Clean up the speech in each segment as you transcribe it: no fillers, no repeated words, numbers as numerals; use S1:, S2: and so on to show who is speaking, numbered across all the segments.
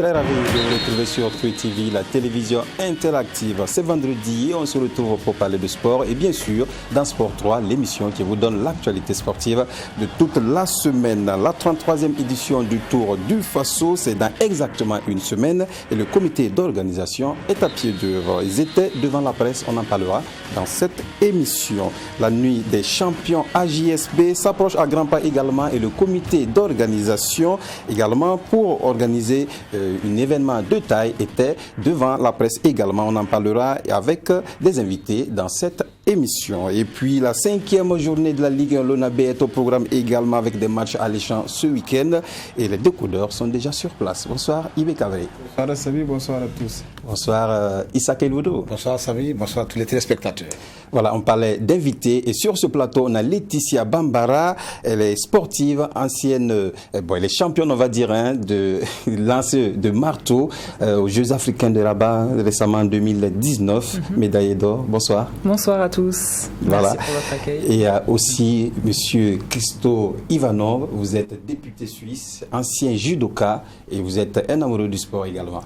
S1: très ravi de vous retrouver sur Free TV, la télévision interactive. C'est vendredi et on se retrouve pour parler de sport et bien sûr dans Sport 3, l'émission qui vous donne l'actualité sportive de toute la semaine. La 33e édition du Tour du Faso, c'est dans exactement une semaine et le comité d'organisation est à pied d'œuvre. Ils étaient devant la presse, on en parlera dans cette émission. La nuit des champions AJSB s'approche à grands pas également et le comité d'organisation également pour organiser un événement de taille était devant la presse également. On en parlera avec des invités dans cette émission. Et puis la 5e journée de la Ligue 1, l'ONAB est au programme également avec des matchs alléchants ce week-end et les décodeurs sont déjà sur place. Bonsoir Ibe Kavri.
S2: Bonsoir Samy, bonsoir à tous.
S1: Bonsoir Issa Keloudo.
S3: Bonsoir Samy, bonsoir à tous les téléspectateurs.
S1: Voilà, on parlait d'invités et sur ce plateau on a Laetitia Bambara, elle est sportive, ancienne, elle est championne on va dire de lancer de marteau aux Jeux africains de Rabat récemment en 2019, médaillée d'or. Bonsoir.
S4: Bonsoir à tous.
S1: Voilà.
S4: Merci pour votre accueil.
S1: Et aussi Monsieur Christo Ivanov, vous êtes député suisse, ancien judoka et vous êtes un amoureux du sport également.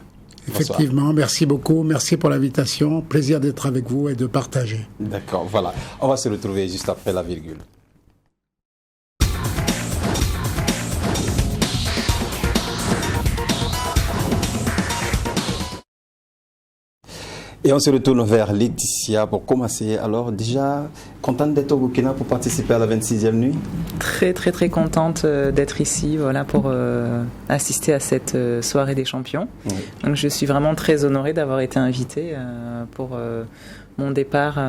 S2: Effectivement, bonsoir. Merci beaucoup, merci pour l'invitation, plaisir d'être avec vous et de partager.
S1: D'accord, voilà. On va se retrouver juste après la virgule. Et on se retourne vers Laetitia pour commencer. Alors déjà, contente d'être au Burkina pour participer à la 26e nuit?
S4: Très très très contente d'être ici voilà, pour assister à cette soirée des champions. Oui. Donc je suis vraiment très honorée d'avoir été invitée pour mon départ,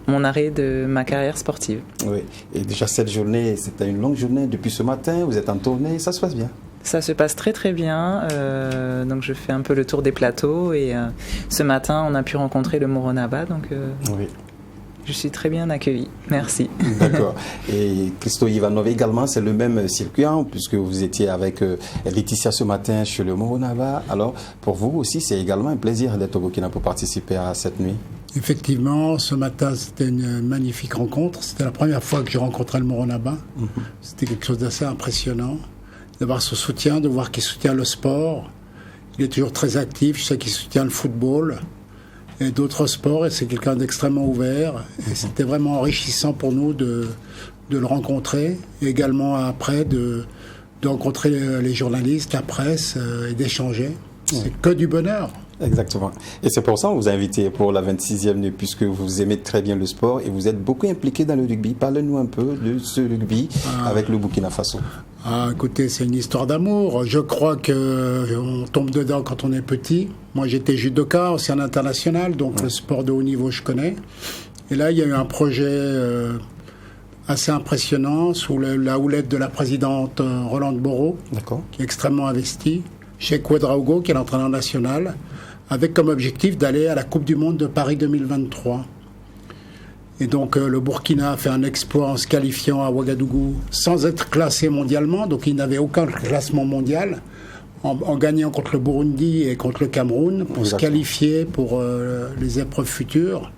S4: mon arrêt de ma carrière sportive.
S1: Oui, et déjà cette journée, c'était une longue journée depuis ce matin, vous êtes en tournée, ça se passe bien?
S4: Ça se passe très très bien, donc je fais un peu le tour des plateaux et ce matin on a pu rencontrer le Moronaba, donc oui. Je suis très bien accueillie, merci.
S1: D'accord, et Christo Ivanov également c'est le même circuit puisque vous étiez avec Laetitia ce matin chez le Moronaba, alors pour vous aussi c'est également un plaisir d'être au Burkina pour participer à cette nuit?
S2: Effectivement, ce matin c'était une magnifique rencontre, c'était la première fois que j'ai rencontré le Moronaba, c'était quelque chose d'assez impressionnant. D'avoir ce soutien, de voir qu'il soutient le sport. Il est toujours très actif, je sais qu'il soutient le football et d'autres sports, et c'est quelqu'un d'extrêmement ouvert. Et c'était vraiment enrichissant pour nous de le rencontrer, et également après de rencontrer les journalistes, la presse, et d'échanger. C'est que du bonheur.
S1: Exactement. Et c'est pour ça qu'on vous a invité pour la 26e nuit, puisque vous aimez très bien le sport et vous êtes beaucoup impliqué dans le rugby. Parlez-nous un peu de ce rugby avec le Burkina Faso.
S2: Écoutez, c'est une histoire d'amour. Je crois qu'on tombe dedans quand on est petit. Moi, j'étais judoka, ancien international, donc le sport de haut niveau, je connais. Et là, il y a eu un projet assez impressionnant sous la houlette de la présidente Rolande Boro, qui est extrêmement investie, chez Ouedraogo, qui est l'entraîneur national, avec comme objectif d'aller à la Coupe du Monde de Paris 2023. Et donc le Burkina a fait un exploit en se qualifiant à Ouagadougou sans être classé mondialement, donc il n'avait aucun classement mondial, en gagnant contre le Burundi et contre le Cameroun pour se qualifier pour les épreuves futures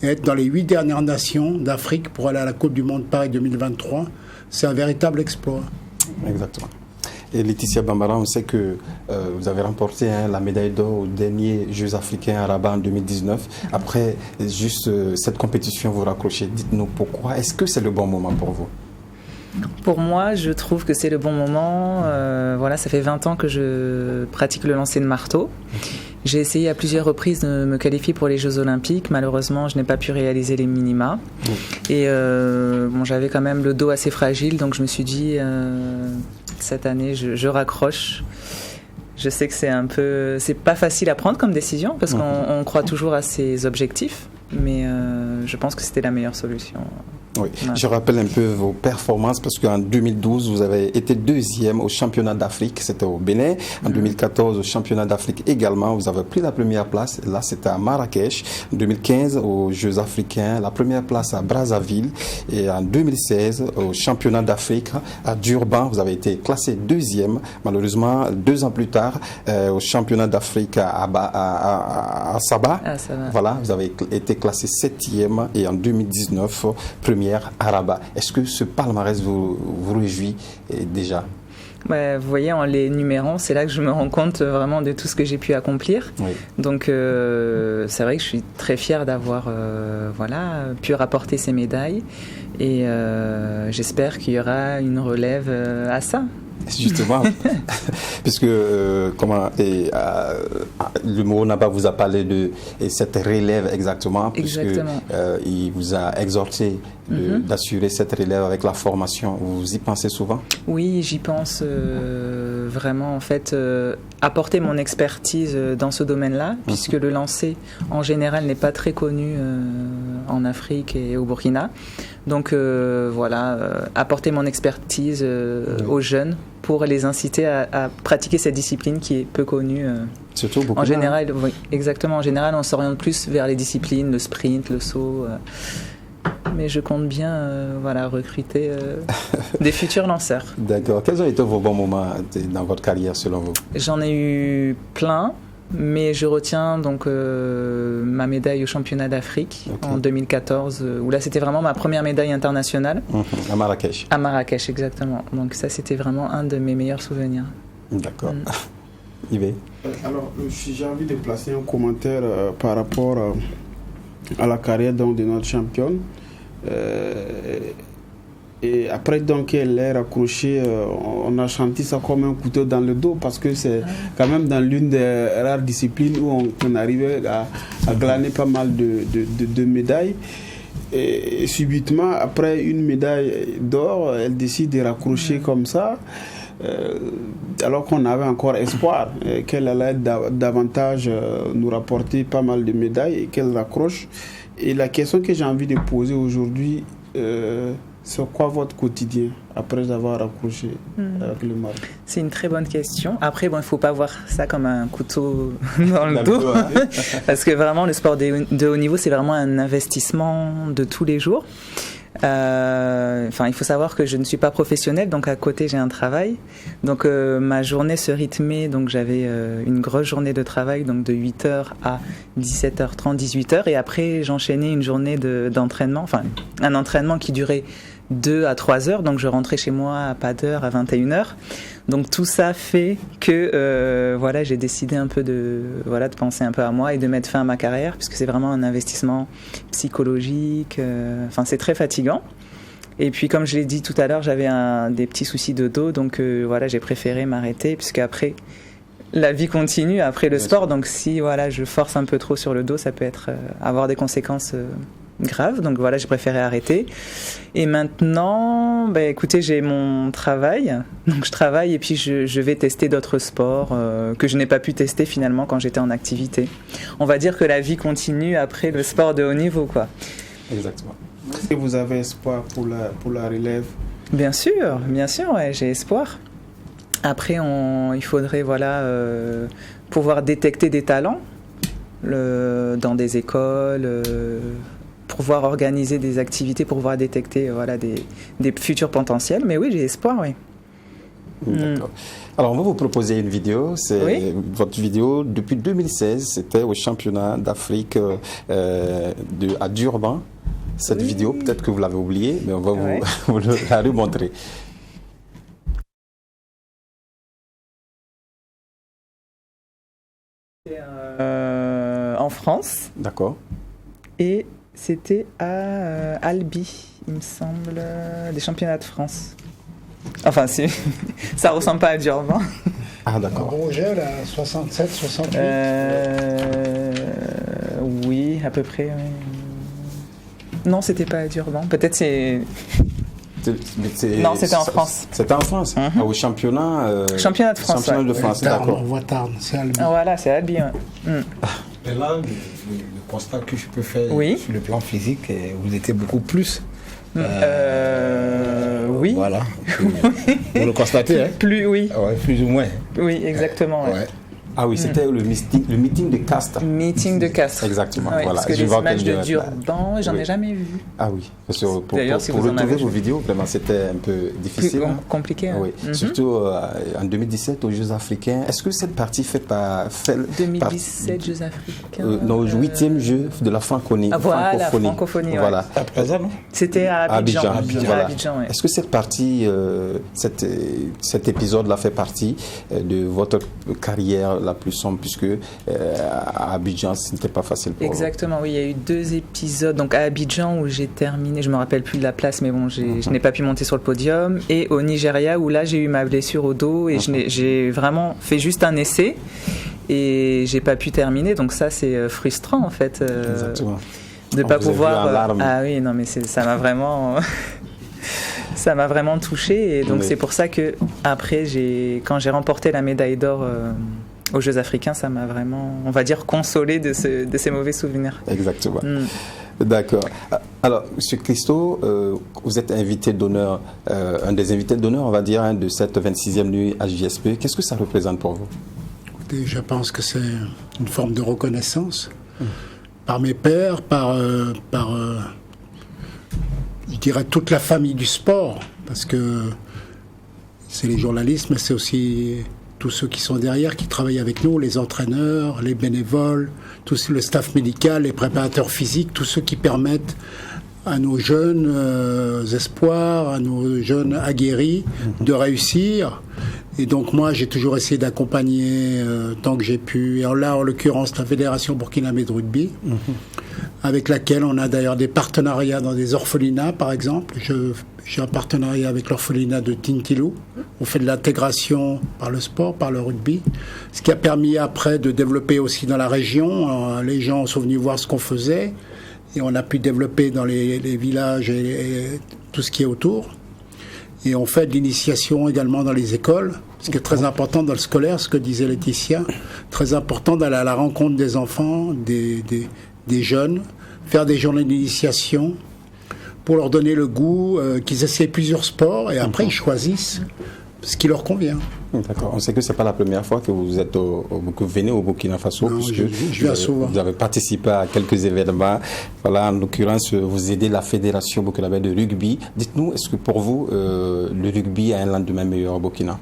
S2: et être dans les 8 dernières nations d'Afrique pour aller à la Coupe du Monde Paris 2023. C'est un véritable exploit.
S1: Exactement. Et Laetitia Bambara, on sait que vous avez remporté la médaille d'or aux derniers Jeux africains à Rabat en 2019. Après juste cette compétition, vous raccrochez. Dites-nous pourquoi. Est-ce que c'est le bon moment pour vous?
S4: Pour moi, je trouve que c'est le bon moment. Voilà, ça fait 20 ans que je pratique le lancer de marteau. J'ai essayé à plusieurs reprises de me qualifier pour les Jeux Olympiques. Malheureusement, je n'ai pas pu réaliser les minima. Et j'avais quand même le dos assez fragile, donc je me suis dit, cette année, je raccroche. Je sais que c'est pas facile à prendre comme décision, parce qu'on croit toujours à ses objectifs, mais je pense que c'était la meilleure solution.
S1: Oui, je rappelle un peu vos performances parce qu'en 2012, vous avez été 2e au championnat d'Afrique, c'était au Bénin. En 2014, au championnat d'Afrique également, vous avez pris la première place. Là, c'était à Marrakech. En 2015, aux Jeux africains, la première place à Brazzaville. Et en 2016, au championnat d'Afrique à Durban, vous avez été classé 2e. Malheureusement, 2 ans plus tard, au championnat d'Afrique à Sabah, voilà, vous avez été classé 7e. Et en 2019, première à Rabat. Est-ce que ce palmarès vous réjouit déjà?
S4: Bah, vous voyez, en les numérant, c'est là que je me rends compte vraiment de tout ce que j'ai pu accomplir.
S1: Oui.
S4: Donc, c'est vrai que je suis très fière d'avoir pu rapporter ces médailles. Et j'espère qu'il y aura une relève à ça.
S1: Justement, puisque le Moro Naba vous a parlé de cette relève exactement, il vous a exhorté d'assurer cette relève avec la formation. Vous y pensez souvent? Oui,
S4: j'y pense vraiment. En fait, apporter mon expertise dans ce domaine-là, puisque le lancer en général n'est pas très connu en Afrique et au Burkina. Donc apporter mon expertise aux jeunes pour les inciter à pratiquer cette discipline qui est peu connue.
S1: Surtout beaucoup.
S4: En général, oui, exactement. En général, on s'oriente plus vers les disciplines, le sprint, le saut. Mais je compte bien recruter des futurs lanceurs.
S1: D'accord. Quels ont été vos bons moments dans votre carrière selon vous?
S4: J'en ai eu plein. Mais je retiens donc ma médaille au championnat d'Afrique en 2014, où là c'était vraiment ma première médaille internationale.
S1: À Marrakech.
S4: À Marrakech, exactement. Donc ça c'était vraiment un de mes meilleurs souvenirs.
S1: D'accord. Yves?
S5: Alors j'ai envie de placer un commentaire par rapport à la carrière donc, de notre championne. Et après donc elle est raccrochée, on a senti ça comme un couteau dans le dos parce que c'est quand même dans l'une des rares disciplines où on arrivait à glaner pas mal de médailles. Et subitement, après une médaille d'or, elle décide de raccrocher comme ça, alors qu'on avait encore espoir qu'elle allait davantage nous rapporter pas mal de médailles et qu'elle raccroche. Et la question que j'ai envie de poser aujourd'hui, c'est quoi votre quotidien après avoir accroché avec le Maroc?
S4: C'est une très bonne question. Après, il ne faut pas voir ça comme un couteau dans le dos. Parce que vraiment, le sport de haut niveau, c'est vraiment un investissement de tous les jours. Il faut savoir que je ne suis pas professionnelle, donc à côté j'ai un travail. Donc ma journée se rythmait, donc j'avais une grosse journée de travail, donc de 8h à 17h30, 18h, et après j'enchaînais une journée d'entraînement, un entraînement qui durait 2 à 3 heures, donc je rentrais chez moi à pas d'heure, à 21h. Donc tout ça fait que j'ai décidé un peu de penser un peu à moi et de mettre fin à ma carrière, puisque c'est vraiment un investissement psychologique, c'est très fatigant. Et puis comme je l'ai dit tout à l'heure, j'avais des petits soucis de dos, donc j'ai préféré m'arrêter, puisque après la vie continue après le sport, donc si je force un peu trop sur le dos, ça peut avoir des conséquences grave, donc j'ai préféré arrêter. Et maintenant, écoutez, j'ai mon travail, donc je travaille et puis je vais tester d'autres sports que je n'ai pas pu tester finalement quand j'étais en activité. On va dire que la vie continue après le sport de haut niveau, quoi.
S1: Exactement.
S5: Est-ce que vous avez espoir pour la relève?
S4: Bien sûr, ouais, j'ai espoir. Après, il faudrait pouvoir détecter des talents dans des écoles, pouvoir organiser des activités pour pouvoir détecter des futurs potentiels. Mais oui, j'ai espoir, oui.
S1: D'accord. Alors, on va vous proposer une vidéo. C'est votre vidéo depuis 2016. C'était au championnat d'Afrique à Durban. Cette vidéo, peut-être que vous l'avez oubliée, mais on va vous la remontrer.
S4: En France.
S1: D'accord.
S4: Et c'était à Albi, il me semble, des championnats de France. Enfin, ça ressemble pas à Durban.
S2: Ah, d'accord. Roger, là, 67, 68
S4: Oui, à peu près. Oui. Non, c'était pas à Durban. Peut-être Non, c'était en France.
S1: C'était en France, au championnat de France.
S2: Championnat de France, d'accord. On voit Tarn, c'est Albi.
S4: Voilà, c'est Albi.
S3: Et là, le constat que je peux faire sur le plan physique, vous étiez beaucoup plus.
S4: Oui.
S3: Voilà. Vous le constatez, hein?
S4: Plus, oui.
S3: Ouais, plus ou moins.
S4: Oui, exactement. Ouais.
S1: Ah oui, c'était le meeting de Castres.
S4: Meeting de Castres.
S1: Exactement.
S4: Oui,
S1: voilà.
S4: Parce que les images de Durban, j'en ai jamais vu.
S1: Ah oui. Parce que
S4: D'ailleurs, si
S1: pour
S4: vous en
S1: retrouver
S4: avez,
S1: vos vidéos, vraiment, c'était un peu difficile.
S4: Plus compliqué. Hein.
S1: Oui. Surtout en 2017 aux Jeux Africains. Est-ce que cette partie fait
S4: 2017 Jeux Africains.
S1: Non, 8e Jeu de la francophonie.
S4: Ah voilà, francophonie.
S1: Voilà.
S3: À présent, non?
S4: C'était à Abidjan.
S1: Voilà.
S4: Ouais.
S1: Est-ce que cette partie, cet épisode-là fait partie de votre carrière la plus sombre, puisque à Abidjan, ce n'était pas facile pour
S4: Exactement, oui, il y a eu 2 épisodes. Donc à Abidjan où j'ai terminé, je me rappelle plus de la place, mais bon, je n'ai pas pu monter sur le podium. Et au Nigeria où là j'ai eu ma blessure au dos et j'ai vraiment fait juste un essai et j'ai pas pu terminer. Donc ça c'est frustrant en fait.
S1: Exactement.
S4: De pas pouvoir. Ah oui, non mais ça m'a vraiment. Ça m'a vraiment touchée et donc c'est pour ça que après quand j'ai remporté la médaille d'or aux Jeux Africains, ça m'a vraiment, on va dire, consolé de ces mauvais souvenirs.
S1: Exactement. D'accord. Alors, M. Christo, vous êtes invité d'honneur, un des invités d'honneur, on va dire, de cette 26e nuit à JSP. Qu'est-ce que ça représente pour vous?
S2: Écoutez, je pense que c'est une forme de reconnaissance par mes pairs, par je dirais toute la famille du sport, parce que c'est les journalistes, mais c'est aussi tous ceux qui sont derrière, qui travaillent avec nous, les entraîneurs, les bénévoles, tout le staff médical, les préparateurs physiques, tous ceux qui permettent à nos jeunes espoirs, à nos jeunes aguerris de réussir. Et donc moi, j'ai toujours essayé d'accompagner tant que j'ai pu. Et là, en l'occurrence, la Fédération burkinabé de rugby, avec laquelle on a d'ailleurs des partenariats dans des orphelinats, par exemple. J'ai un partenariat avec l'orphelinat de Tintilou. On fait de l'intégration par le sport, par le rugby, ce qui a permis après de développer aussi dans la région. Les gens sont venus voir ce qu'on faisait et on a pu développer dans les villages et tout ce qui est autour. Et on fait de l'initiation également dans les écoles, ce qui est très important dans le scolaire, ce que disait Laetitia, très important d'aller à la rencontre des enfants, des jeunes, faire des journées d'initiation pour leur donner le goût, qu'ils essaient plusieurs sports et après ils choisissent ce qui leur convient.
S1: D'accord. On sait que ce n'est pas la première fois que vous êtes que vous venez au Burkina Faso,
S2: non,
S1: puisque
S2: je viens souvent.
S1: Vous avez participé à quelques événements. Voilà, en l'occurrence, vous aidez la Fédération burkinabé de rugby. Dites-nous, est-ce que pour vous, le rugby a un lendemain meilleur au Burkina?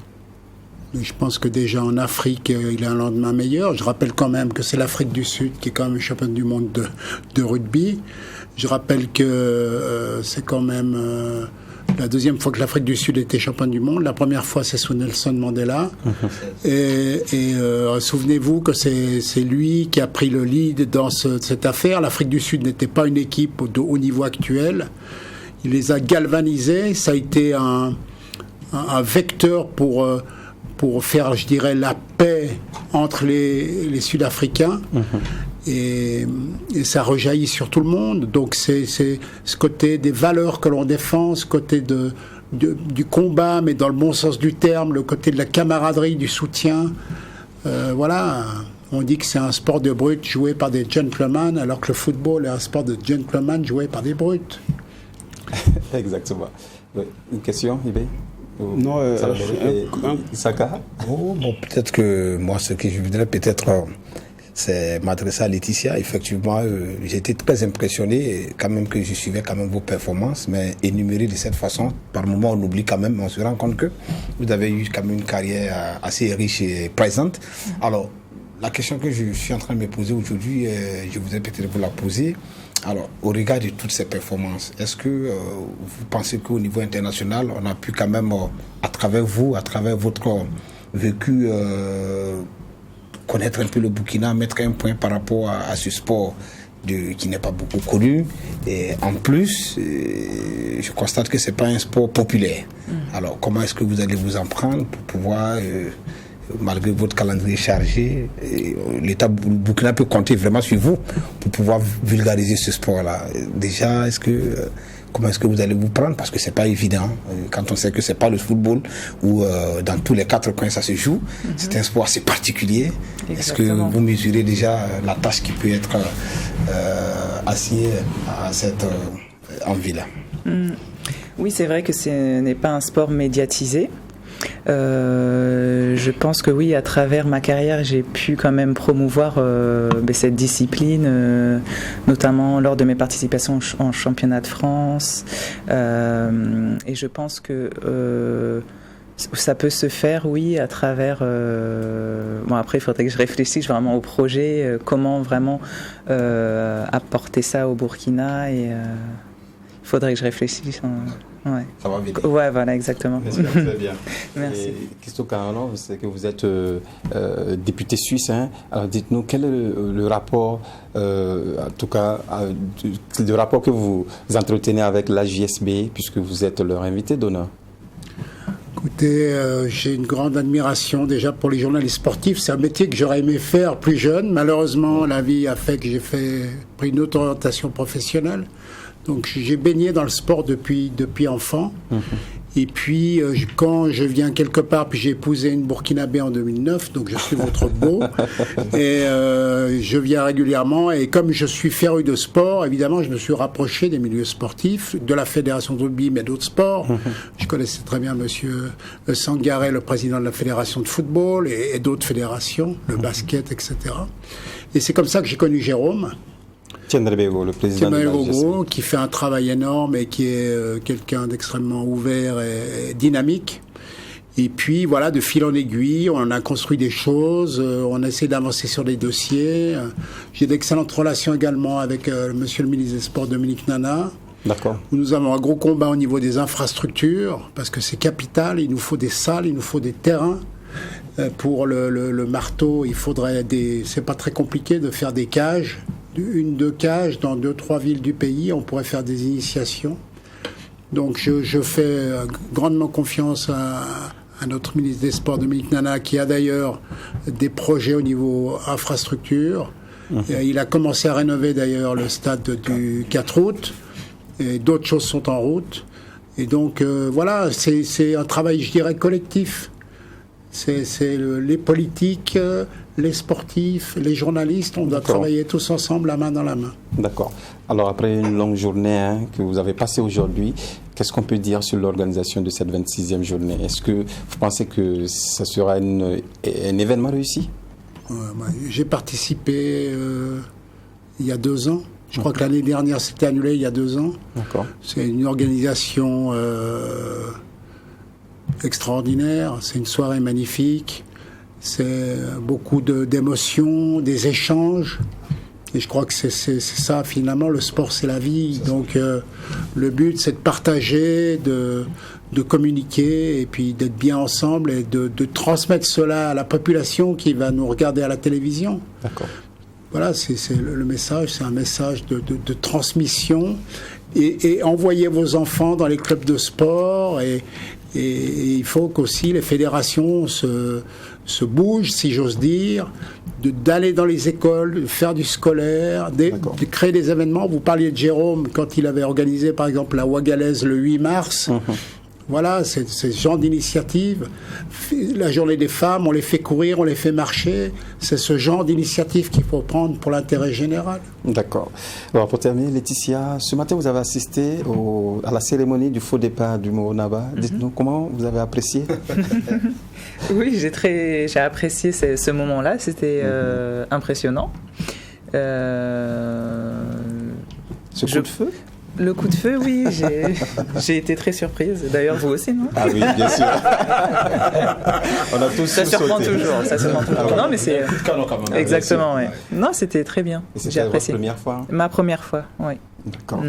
S2: Je pense que déjà en Afrique, il a un lendemain meilleur. Je rappelle quand même que c'est l'Afrique du Sud qui est quand même championne du monde de rugby. Je rappelle que c'est quand même la deuxième fois que l'Afrique du Sud était championne du monde. La première fois, c'est sous Nelson Mandela. Et souvenez-vous que c'est lui qui a pris le lead dans cette affaire. L'Afrique du Sud n'était pas une équipe de haut niveau actuel. Il les a galvanisés. Ça a été un vecteur pour faire, je dirais, la paix entre les Sud-Africains. Et ça rejaillit sur tout le monde. Donc c'est ce côté des valeurs que l'on défend, ce côté du combat, mais dans le bon sens du terme, le côté de la camaraderie, du soutien. Voilà, on dit que c'est un sport de brutes joué par des gentlemen, alors que le football est un sport de gentlemen joué par des brutes.
S1: Exactement. Une question, Ibé?
S5: Non,
S1: Isaka?
S3: Bon, peut-être que moi, ce que je voudrais peut-être, c'est m'adresser à Laetitia. Effectivement, j'ai été très impressionné, quand même que je suivais quand même vos performances, mais énumérées de cette façon, par moments on oublie quand même, on se rend compte que vous avez eu quand même une carrière assez riche et présente. Alors, la question que je suis en train de me poser aujourd'hui, je voudrais peut-être vous la poser. Alors, au regard de toutes ces performances, est-ce que vous pensez qu'au niveau international, on a pu quand même, à travers vous, à travers votre vécu, connaître un peu le Burkina, mettre un point par rapport à ce sport qui n'est pas beaucoup connu. Et en plus, je constate que ce n'est pas un sport populaire. Alors, comment est-ce que vous allez vous en prendre pour pouvoir... malgré votre calendrier chargé, l'État Burkina peut compter vraiment sur vous pour pouvoir vulgariser ce sport-là. Déjà, comment est-ce que vous allez vous prendre? Parce que c'est pas évident. Quand on sait que c'est pas le football où dans tous les 4 coins ça se joue, c'est un sport assez particulier. Exactement. Est-ce que vous mesurez déjà la tâche qui peut être assignée à cette envie-là?
S4: Oui, c'est vrai que ce n'est pas un sport médiatisé. Je pense que oui, à travers ma carrière, j'ai pu quand même promouvoir cette discipline, notamment lors de mes participations en championnat de France. Et je pense que ça peut se faire, oui, à travers... Bon, après, il faudrait que je réfléchisse vraiment au projet, comment vraiment apporter ça au Burkina. Et il faudrait que je réfléchisse. Ouais.
S1: Ça va vite.
S4: Ouais, voilà, exactement.
S1: Très bien.
S4: Merci.
S1: Christo Carano, je sais que vous êtes député suisse. Hein. Alors dites-nous, quel est le rapport, en tout cas, le rapport que vous entretenez avec la JSB, puisque vous êtes leur invité d'honneur?
S2: Écoutez, j'ai une grande admiration déjà pour les journalistes sportifs. C'est un métier que j'aurais aimé faire plus jeune. Malheureusement, la vie a fait que j'ai pris une autre orientation professionnelle. Donc j'ai baigné dans le sport depuis enfant. Et puis quand je viens quelque part, puis j'ai épousé une Burkinabé en 2009, donc je suis votre beau. Et je viens régulièrement. Et comme je suis féru de sport, évidemment, je me suis rapproché des milieux sportifs, de la fédération de rugby, mais d'autres sports. Je connaissais très bien Monsieur Sangaré, le président de la fédération de football, et d'autres fédérations, le basket, etc. Et c'est comme ça que j'ai connu Jérôme.
S1: Tiendré Bego, le président de la JSB,
S2: qui fait un travail énorme et qui est quelqu'un d'extrêmement ouvert et dynamique. Et puis voilà, de fil en aiguille, on a construit des choses, on a essayé d'avancer sur des dossiers. J'ai d'excellentes relations également avec Monsieur le ministre des Sports, Dominique Nana.
S1: D'accord.
S2: Nous avons un gros combat au niveau des infrastructures, parce que c'est capital, il nous faut des salles, il nous faut des terrains. Pour le marteau, il faudrait c'est pas très compliqué de faire des cages. 1-2 cages dans 2-3 villes du pays, on pourrait faire des initiations. Donc je fais grandement confiance à notre ministre des Sports, Dominique Nana, qui a d'ailleurs des projets au niveau infrastructure. Il a commencé à rénover d'ailleurs le stade du 4 août, et d'autres choses sont en route. Et donc voilà, c'est un travail, je dirais, collectif. C'est les politiques, les sportifs, les journalistes, on doit travailler tous ensemble, la main dans la main.
S1: D'accord. Alors après une longue journée que vous avez passée aujourd'hui, qu'est-ce qu'on peut dire sur l'organisation de cette 26e journée? Est-ce que vous pensez que ça sera un événement réussi?
S2: J'ai participé il y a 2 ans. Je crois que l'année dernière, c'était annulé il y a 2 ans.
S1: D'accord.
S2: C'est une organisation extraordinaire, c'est une soirée magnifique, c'est beaucoup d'émotions, des échanges, et je crois que c'est ça finalement, le sport c'est la vie, donc le but c'est de partager, de communiquer, et puis d'être bien ensemble, et de transmettre cela à la population qui va nous regarder à la télévision.
S1: D'accord.
S2: Voilà, c'est le message, c'est un message de transmission, et envoyez vos enfants dans les clubs de sport, et il faut qu'aussi les fédérations se bougent, si j'ose dire, d'aller dans les écoles, de faire du scolaire, de créer des événements. Vous parliez de Jérôme quand il avait organisé par exemple la Ouagalaise le 8 mars. Voilà, c'est ce genre d'initiative. La journée des femmes, on les fait courir, on les fait marcher. C'est ce genre d'initiative qu'il faut prendre pour l'intérêt général. D'accord.
S1: Alors pour terminer, Laetitia, ce matin vous avez assisté à la cérémonie du faux départ du Moronaba. Dites-nous comment vous avez apprécié.
S4: Oui, j'ai apprécié ce moment-là. C'était impressionnant.
S1: Ce coup de feu?
S4: Le coup de feu, oui, j'ai été très surprise. D'ailleurs, vous aussi, non?
S1: Ah oui, bien sûr. On a tous
S4: ça surprend toujours. Ça surprend toujours. Non, mais c'est exactement, oui. Non, c'était très bien.
S1: Et c'était votre première fois?
S4: Ma première fois, oui.
S1: D'accord.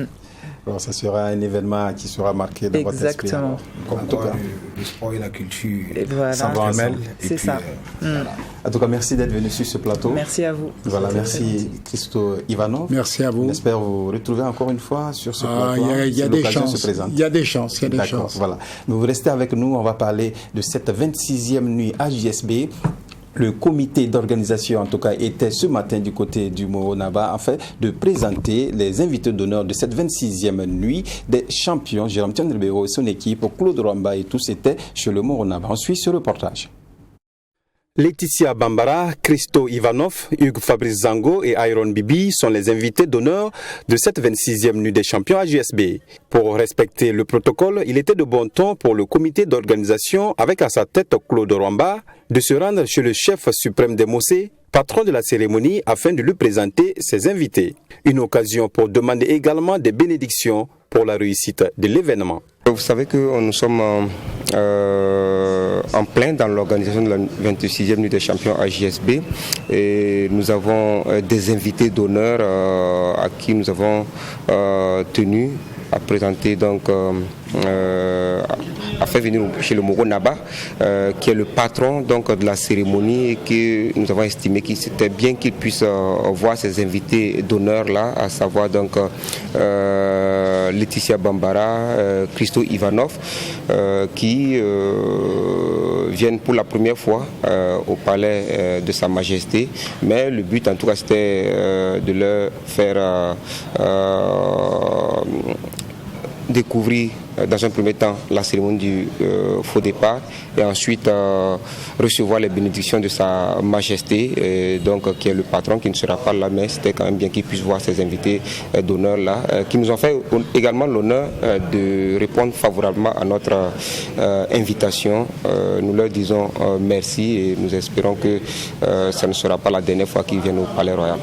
S1: Alors, ça sera un événement qui sera marqué dans votre esprit.
S3: Exactement. En tout cas, le sport et la culture,
S4: voilà.
S3: ça va ensemble.
S4: C'est ça.
S1: Voilà. En tout cas, merci d'être venu sur ce plateau.
S4: Merci à vous.
S1: Voilà, merci Christo Ivanov.
S2: Merci à vous.
S1: On espère vous retrouver encore une fois sur ce plateau.
S2: Il y a des chances. Il y a des chances.
S1: D'accord, voilà. Vous restez avec nous, on va parler de cette 26e nuit à JSB. Le comité d'organisation, en tout cas, était ce matin du côté du Moronaba, afin de présenter les invités d'honneur de cette 26e nuit des champions. Jérôme Tiendrebeo et son équipe, Claude Rwamba et tous étaient chez le Moronaba. On suit ce reportage. Laetitia Bambara, Christo Ivanov, Hugues Fabrice Zango et Iron Bibi sont les invités d'honneur de cette 26e nuit des champions à JSB. Pour respecter le protocole, il était de bon ton pour le comité d'organisation, avec à sa tête Claude Rwamba, de se rendre chez le chef suprême des Mossé, patron de la cérémonie, afin de lui présenter ses invités. Une occasion pour demander également des bénédictions pour la réussite de l'événement.
S6: Vous savez que nous sommes en plein dans l'organisation de la 26e nuit des champions à JSB et nous avons des invités d'honneur à qui nous avons tenu à présenter donc à faire venir chez le Moro Naba qui est le patron donc de la cérémonie et que nous avons estimé qu'il c'était bien qu'il puisse voir ces invités d'honneur là, à savoir donc Laetitia Bambara, Christo Ivanov qui viennent pour la première fois au palais de Sa Majesté, mais le but en tout cas c'était de leur faire découvrir dans un premier temps la cérémonie du faux départ et ensuite recevoir les bénédictions de Sa Majesté, donc qui est le patron, qui ne sera pas là, mais c'était quand même bien qu'ils puissent voir ces invités d'honneur là, qui nous ont fait également l'honneur de répondre favorablement à notre invitation. Nous leur disons merci et nous espérons que ça ne sera pas la dernière fois qu'ils viennent au Palais Royal.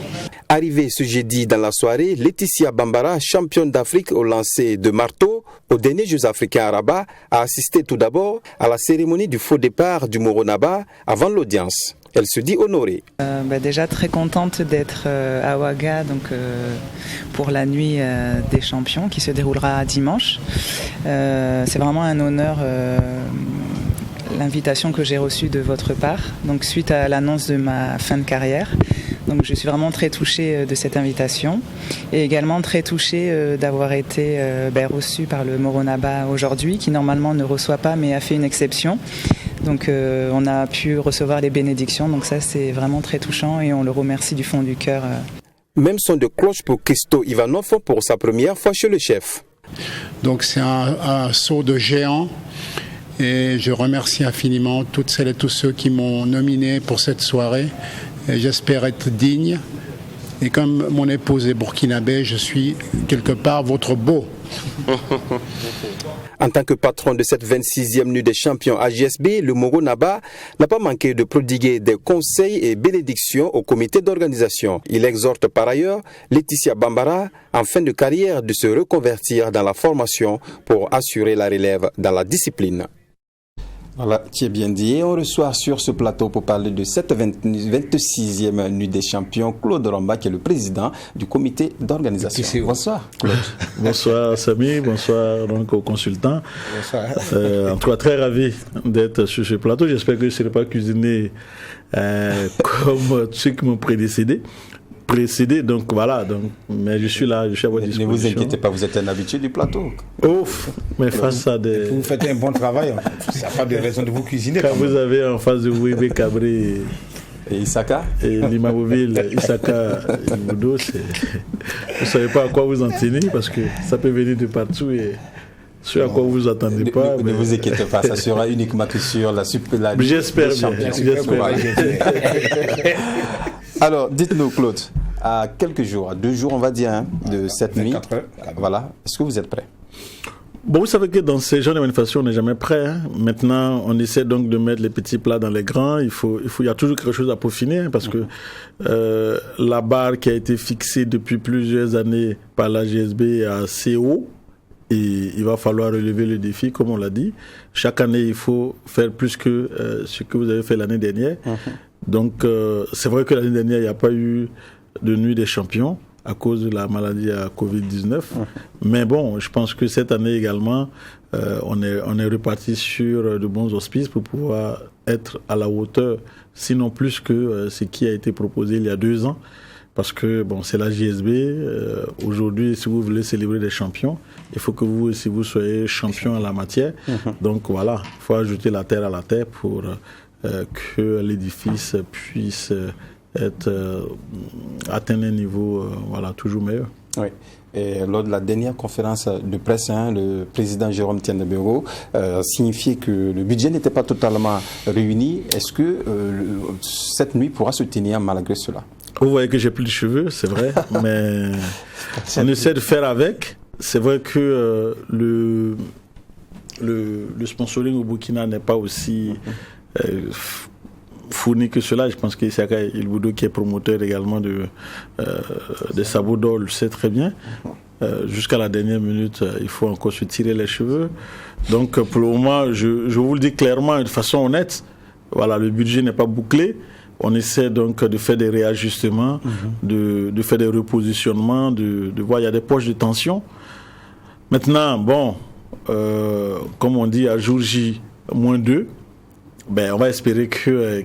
S1: Arrivée ce jeudi dans la soirée, Laetitia Bambara, championne d'Afrique au lancer de marteau aux derniers Jeux africains à Rabat, a assisté tout d'abord à la cérémonie du faux départ du Moro Naba avant l'audience. Elle se dit honorée.
S4: Déjà très contente d'être à Ouaga donc, pour la nuit des champions qui se déroulera dimanche. C'est vraiment un honneur l'invitation que j'ai reçue de votre part, donc suite à l'annonce de ma fin de carrière. Donc je suis vraiment très touchée de cette invitation et également très touchée d'avoir été reçue par le Moro Naba aujourd'hui, qui normalement ne reçoit pas mais a fait une exception. Donc on a pu recevoir les bénédictions, donc ça c'est vraiment très touchant et on le remercie du fond du cœur.
S1: Même son de cloche pour Christo Ivanov pour sa première fois chez le chef.
S2: Donc c'est un saut de géant. Et je remercie infiniment toutes celles et tous ceux qui m'ont nominé pour cette soirée. Et j'espère être digne. Et comme mon épouse est burkinabé, je suis quelque part votre beau.
S1: En tant que patron de cette 26e nuit des champions à JSB, le Moro Naba n'a pas manqué de prodiguer des conseils et bénédictions au comité d'organisation. Il exhorte par ailleurs Laetitia Bambara, en fin de carrière, de se reconvertir dans la formation pour assurer la relève dans la discipline. Voilà, tu es bien dit. Et on reçoit sur ce plateau pour parler de cette 26e nuit des champions Claude Rwamba, qui est le président du comité d'organisation. Bonsoir Claude.
S7: Bonsoir Samy, bonsoir donc aux consultants. Bonsoir. En tout cas, très ravi d'être sur ce plateau. J'espère que je ne serai pas cuisiné comme ceux qui m'ont précédé, donc voilà, mais je suis là, je suis à votre disposition.
S1: Ne vous inquiétez pas, vous êtes un habitué du plateau.
S7: Ouf, mais face à des...
S3: Vous faites un bon travail, il n'y a pas de raison de vous cuisiner.
S7: Quand vous avez en face de vous Ibe Cabré
S1: et Isaka
S7: et Limamobile, Isaka et Moudo, vous ne savez pas à quoi vous en tenez parce que ça peut venir de partout et ce à quoi vous vous attendez pas.
S1: Ne vous inquiétez pas, ça sera uniquement que sur la
S7: J'espère bien.
S1: Alors, dites-nous Claude, à quelques jours, à 2 jours on va dire, de cette nuit, voilà, est-ce que vous êtes prêts?
S7: Bon, vous savez que dans ces genres de manifestations, on n'est jamais prêt. Maintenant, on essaie donc de mettre les petits plats dans les grands. Il y a toujours quelque chose à peaufiner parce que la barre qui a été fixée depuis plusieurs années par la GSB est assez haut. Et il va falloir relever le défi, comme on l'a dit. Chaque année, il faut faire plus que ce que vous avez fait l'année dernière. Donc, c'est vrai que l'année dernière, il n'y a pas eu de nuit des champions à cause de la maladie à Covid-19. Mais bon, je pense que cette année également, on est reparti sur de bons auspices pour pouvoir être à la hauteur, sinon plus que ce qui a été proposé il y a 2 ans. Parce que bon, c'est la JSB. Aujourd'hui, si vous voulez célébrer des champions, il faut que vous aussi vous soyez champion en la matière. Donc voilà, il faut ajouter la terre à la terre pour que l'édifice puisse atteindre un niveau toujours meilleur.
S1: Oui. Et lors de la dernière conférence de presse, le président Jérôme Tiendebero a signifié que le budget n'était pas totalement réuni. Est-ce que cette nuit pourra se tenir malgré cela?
S7: Vous voyez que j'ai plus de cheveux, c'est vrai, mais on essaie de faire avec. C'est vrai que le sponsoring au Burkina n'est pas aussi fourni que cela. Je pense qu'Issaka Ilboudo, qui est promoteur également de Sabots d'Or, le sait très bien. Jusqu'à la dernière minute, il faut encore se tirer les cheveux. Donc pour le moment, je vous le dis clairement et de façon honnête, voilà, le budget n'est pas bouclé. On essaie donc de faire des réajustements, de faire des repositionnements, de voir, il y a des poches de tension. Maintenant, bon, comme on dit à jour J-2, ben, on va espérer que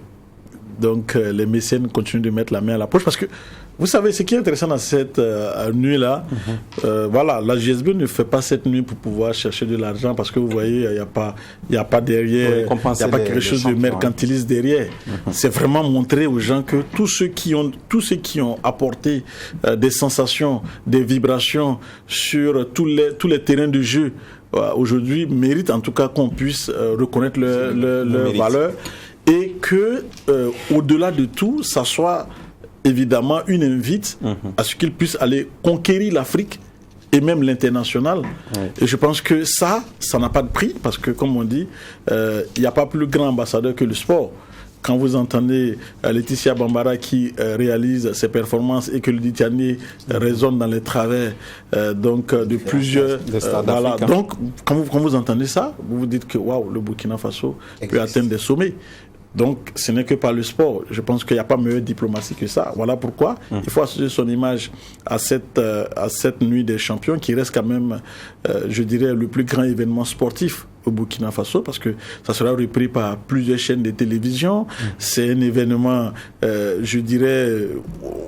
S7: donc, les mécènes continuent de mettre la main à la poche. Parce que, vous savez, ce qui est intéressant dans cette nuit-là, voilà, la JSB ne fait pas cette nuit pour pouvoir chercher de l'argent parce que vous voyez, il n'y a pas derrière, il n'y a pas quelque chose de mercantiliste derrière. C'est vraiment montrer aux gens que tous ceux qui ont apporté des sensations, des vibrations sur tous les terrains de jeu aujourd'hui méritent en tout cas qu'on puisse reconnaître leur valeur et que, au-delà de tout, ça soit évidemment une invite à ce qu'ils puissent aller conquérir l'Afrique et même l'international. Et je pense que ça n'a pas de prix parce que, comme on dit, il n'y a pas plus grand ambassadeur que le sport. Quand vous entendez Laetitia Bambara qui réalise ses performances et que le Ditanier résonne dans les travers de plusieurs... voilà. Donc, quand vous entendez ça, vous vous dites que waouh, le Burkina Faso peut atteindre des sommets. Donc, ce n'est que par le sport. Je pense qu'il n'y a pas meilleure diplomatie que ça. Voilà pourquoi il faut associer son image à cette nuit des champions qui reste quand même, je dirais, le plus grand événement sportif au Burkina Faso parce que ça sera repris par plusieurs chaînes de télévision. C'est un événement, je dirais,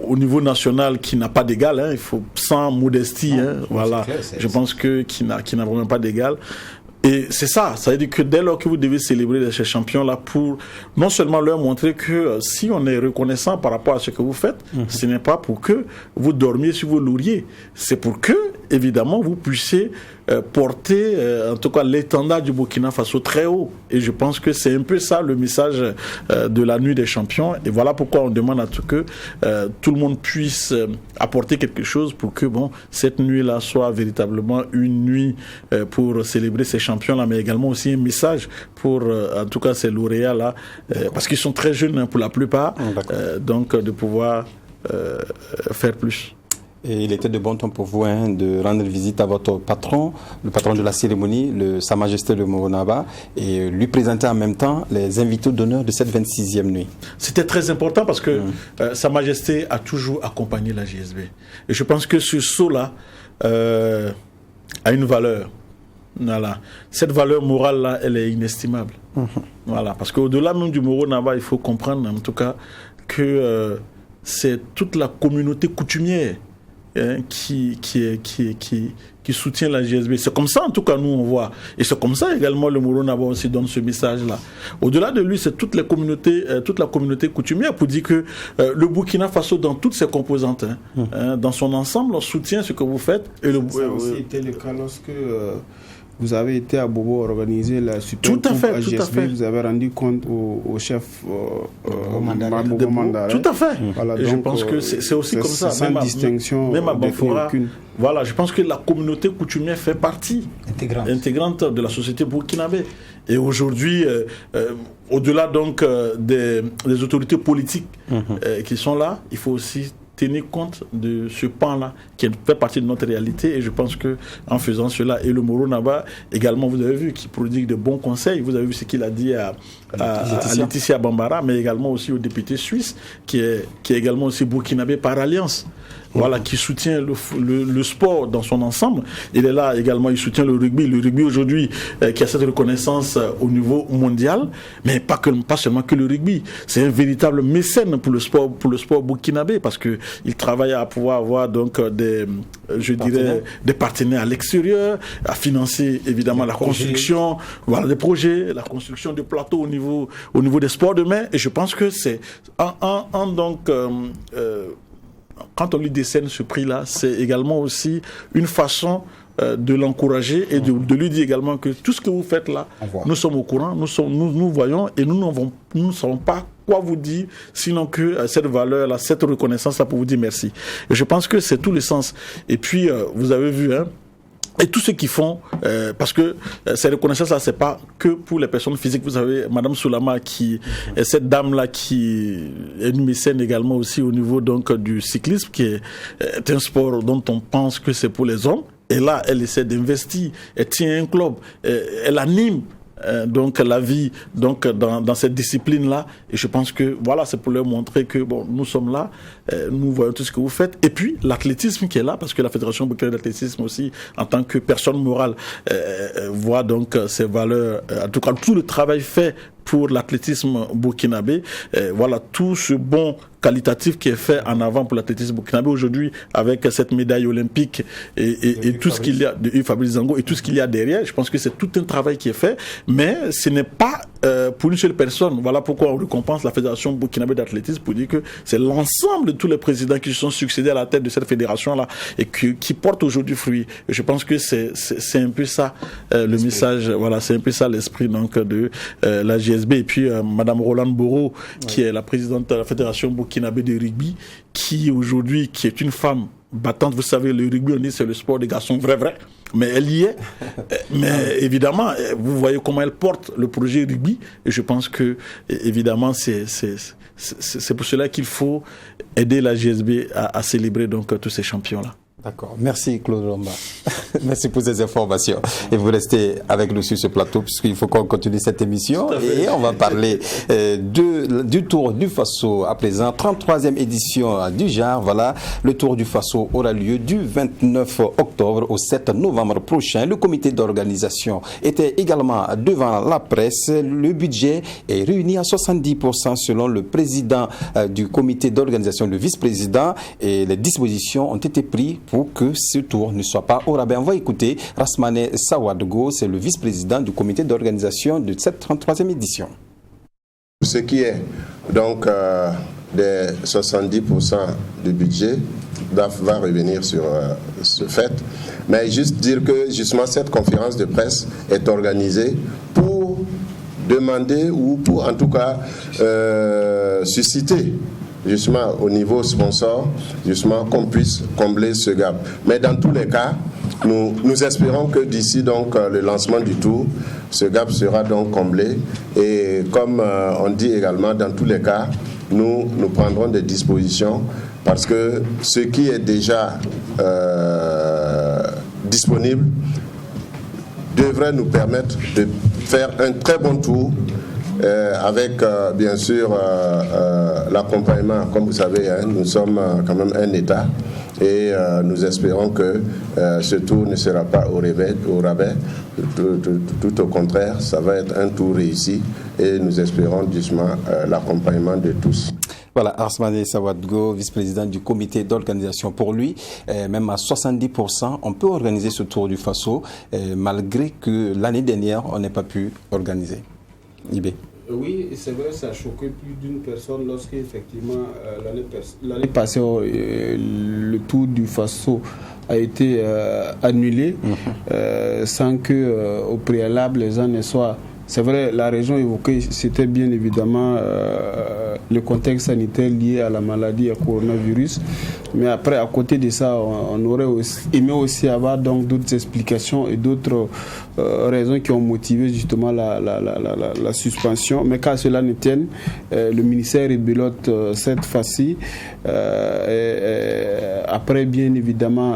S7: au niveau national qui n'a pas d'égal. Il faut, sans modestie, voilà. Clair, je pense que qui n'a vraiment pas d'égal. Et c'est ça veut dire que dès lors que vous devez célébrer ces champions-là pour non seulement leur montrer que si on est reconnaissant par rapport à ce que vous faites, ce n'est pas pour que vous dormiez sur vos lauriers, c'est pour que, évidemment, vous puissiez porter, en tout cas, l'étendard du Burkina Faso très haut. Et je pense que c'est un peu ça le message de la nuit des champions. Et voilà pourquoi on demande à tout que tout le monde puisse apporter quelque chose pour que, bon, cette nuit-là soit véritablement une nuit pour célébrer ces champions-là, mais également aussi un message pour, en tout cas, ces lauréats-là, parce qu'ils sont très jeunes pour la plupart, donc de pouvoir faire plus.
S1: Et il était de bon ton pour vous de rendre visite à votre patron, le patron de la cérémonie, Sa Majesté le Moro Naba, et lui présenter en même temps les invités d'honneur de cette 26e nuit.
S7: C'était très important parce que Sa Majesté a toujours accompagné la JSB. Et je pense que ce saut-là a une valeur. Voilà. Cette valeur morale-là, elle est inestimable. Voilà. Parce qu'au-delà même du Moro Naba, il faut comprendre en tout cas que c'est toute la communauté coutumière qui soutient la JSB. C'est comme ça en tout cas nous on voit. Et c'est comme ça également le Moro Naba aussi donne ce message-là. Au-delà de lui, c'est toute la communauté coutumière pour dire que le Burkina Faso dans toutes ses composantes, dans son ensemble, on soutient ce que vous faites. Et
S5: ça a aussi été le cas lorsque vous avez été à Bobo organiser la Super Coupe à JSB, vous avez rendu compte au chef Bobo Mandara.
S7: Tout à fait. Voilà, et donc, je pense que c'est aussi comme ça.
S5: Sans distinction.
S7: Même à Bafora, voilà, je pense que la communauté coutumière fait partie intégrante de la société burkinabé. Et aujourd'hui, au-delà donc des autorités politiques qui sont là, il faut aussi tenir compte de ce pan-là qui fait partie de notre réalité, et je pense que en faisant cela, et le Moro Naba également, vous avez vu, qui prodigue de bons conseils, vous avez vu ce qu'il a dit à Laetitia Bambara, mais également aussi au député suisse qui est également aussi burkinabé par alliance. Voilà, qui soutient le sport dans son ensemble. Il est là également, il soutient le rugby. Le rugby aujourd'hui qui a cette reconnaissance au niveau mondial, mais pas seulement que le rugby. C'est un véritable mécène pour le sport burkinabé parce que il travaille à pouvoir avoir donc des partenaires à l'extérieur, à financer évidemment la construction, voilà, des projets, la construction de plateaux au niveau des sports de mer. Et je pense que c'est quand on lui décerne ce prix-là, c'est également aussi une façon de l'encourager et de lui dire également que tout ce que vous faites là, nous sommes au courant, nous voyons et nous ne savons pas quoi vous dire, sinon que cette valeur-là, cette reconnaissance-là pour vous dire merci. Et je pense que c'est tout le sens. Et puis, vous avez vu, et tous ceux qui font, parce que ces reconnaissances-là, c'est pas que pour les personnes physiques. Vous avez Madame Soulama qui est cette dame-là qui est une mécène également aussi au niveau donc du cyclisme, qui est un sport dont on pense que c'est pour les hommes. Et là, elle essaie d'investir, elle tient un club, elle anime donc la vie donc dans cette discipline-là. Et je pense que voilà, c'est pour leur montrer que bon, nous sommes là, nous voyons tout ce que vous faites. Et puis l'athlétisme qui est là, parce que la Fédération burkinabé d'athlétisme aussi, en tant que personne morale, voit donc ses valeurs, en tout cas tout le travail fait pour l'athlétisme burkinabé. Voilà tout ce bon qualitatif qui est fait en avant pour l'athlétisme burkinabé aujourd'hui avec cette médaille olympique et tout ce qu'il y a de Fabrice Zango et tout ce qu'il y a derrière. Je pense que c'est tout un travail qui est fait, mais ce n'est pas pour une seule personne. Voilà pourquoi on récompense la Fédération burkinabé d'athlétisme pour dire que c'est l'ensemble de tous les présidents qui se sont succédés à la tête de cette fédération-là et qui portent aujourd'hui fruit. Et je pense que c'est un peu ça le message. Voilà, c'est un peu ça l'esprit donc de la GSB. Et puis Madame Rolande Boro, qui est la présidente de la Fédération burkinabé de rugby, qui aujourd'hui, qui est une femme battante. Vous savez, le rugby, on dit c'est le sport des garçons vrai. Mais elle y est. Mais évidemment, vous voyez comment elle porte le projet rugby. Et je pense que, évidemment, c'est pour cela qu'il faut aider la GSB à célébrer donc tous ces champions-là.
S1: D'accord. Merci Claude Lomba. Merci pour ces informations. Et vous restez avec nous sur ce plateau puisqu'il faut qu'on continue cette émission. Et on va parler du Tour du Faso à présent. 33e édition du genre. Voilà, le Tour du Faso aura lieu du 29 octobre au 7 novembre prochain. Le comité d'organisation était également devant la presse. Le budget est réuni à 70% selon le président du comité d'organisation, le vice-président. Et les dispositions ont été prises pour que ce tour ne soit pas au rabais. On va écouter Rasmane Sawadgo, c'est le vice-président du comité d'organisation de cette 33e édition.
S8: Ce qui est donc des 70% du budget va revenir sur ce fait. Mais juste dire que justement cette conférence de presse est organisée pour demander ou pour en tout cas susciter justement au niveau sponsor, justement qu'on puisse combler ce gap. Mais dans tous les cas, nous espérons que d'ici donc le lancement du tour, ce gap sera donc comblé. Et comme on dit également, dans tous les cas, nous prendrons des dispositions parce que ce qui est déjà disponible devrait nous permettre de faire un très bon tour. Avec bien sûr l'accompagnement, comme vous savez, nous sommes quand même un État et nous espérons que ce tour ne sera pas au rabais, tout au contraire, ça va être un tour réussi et nous espérons justement l'accompagnement de tous.
S1: Voilà, Rasmane Sawadgo, vice-président du comité d'organisation. Pour lui, même à 70%, on peut organiser ce Tour du Faso, malgré que l'année dernière, on n'ait pas pu organiser. Ibé.
S5: Oui, c'est vrai, ça a choqué plus d'une personne lorsque effectivement l'année passée le Tour du Faso a été annulé sans que au préalable les gens ne soient. C'est vrai, la région évoquée, c'était bien évidemment le contexte sanitaire lié à la maladie, à coronavirus. Mais après, à côté de ça, on aurait aimé aussi avoir donc d'autres explications et d'autres raisons qui ont motivé justement la suspension. Mais qu'à cela ne tienne, le ministère rebelote cette fois-ci. Après, bien évidemment,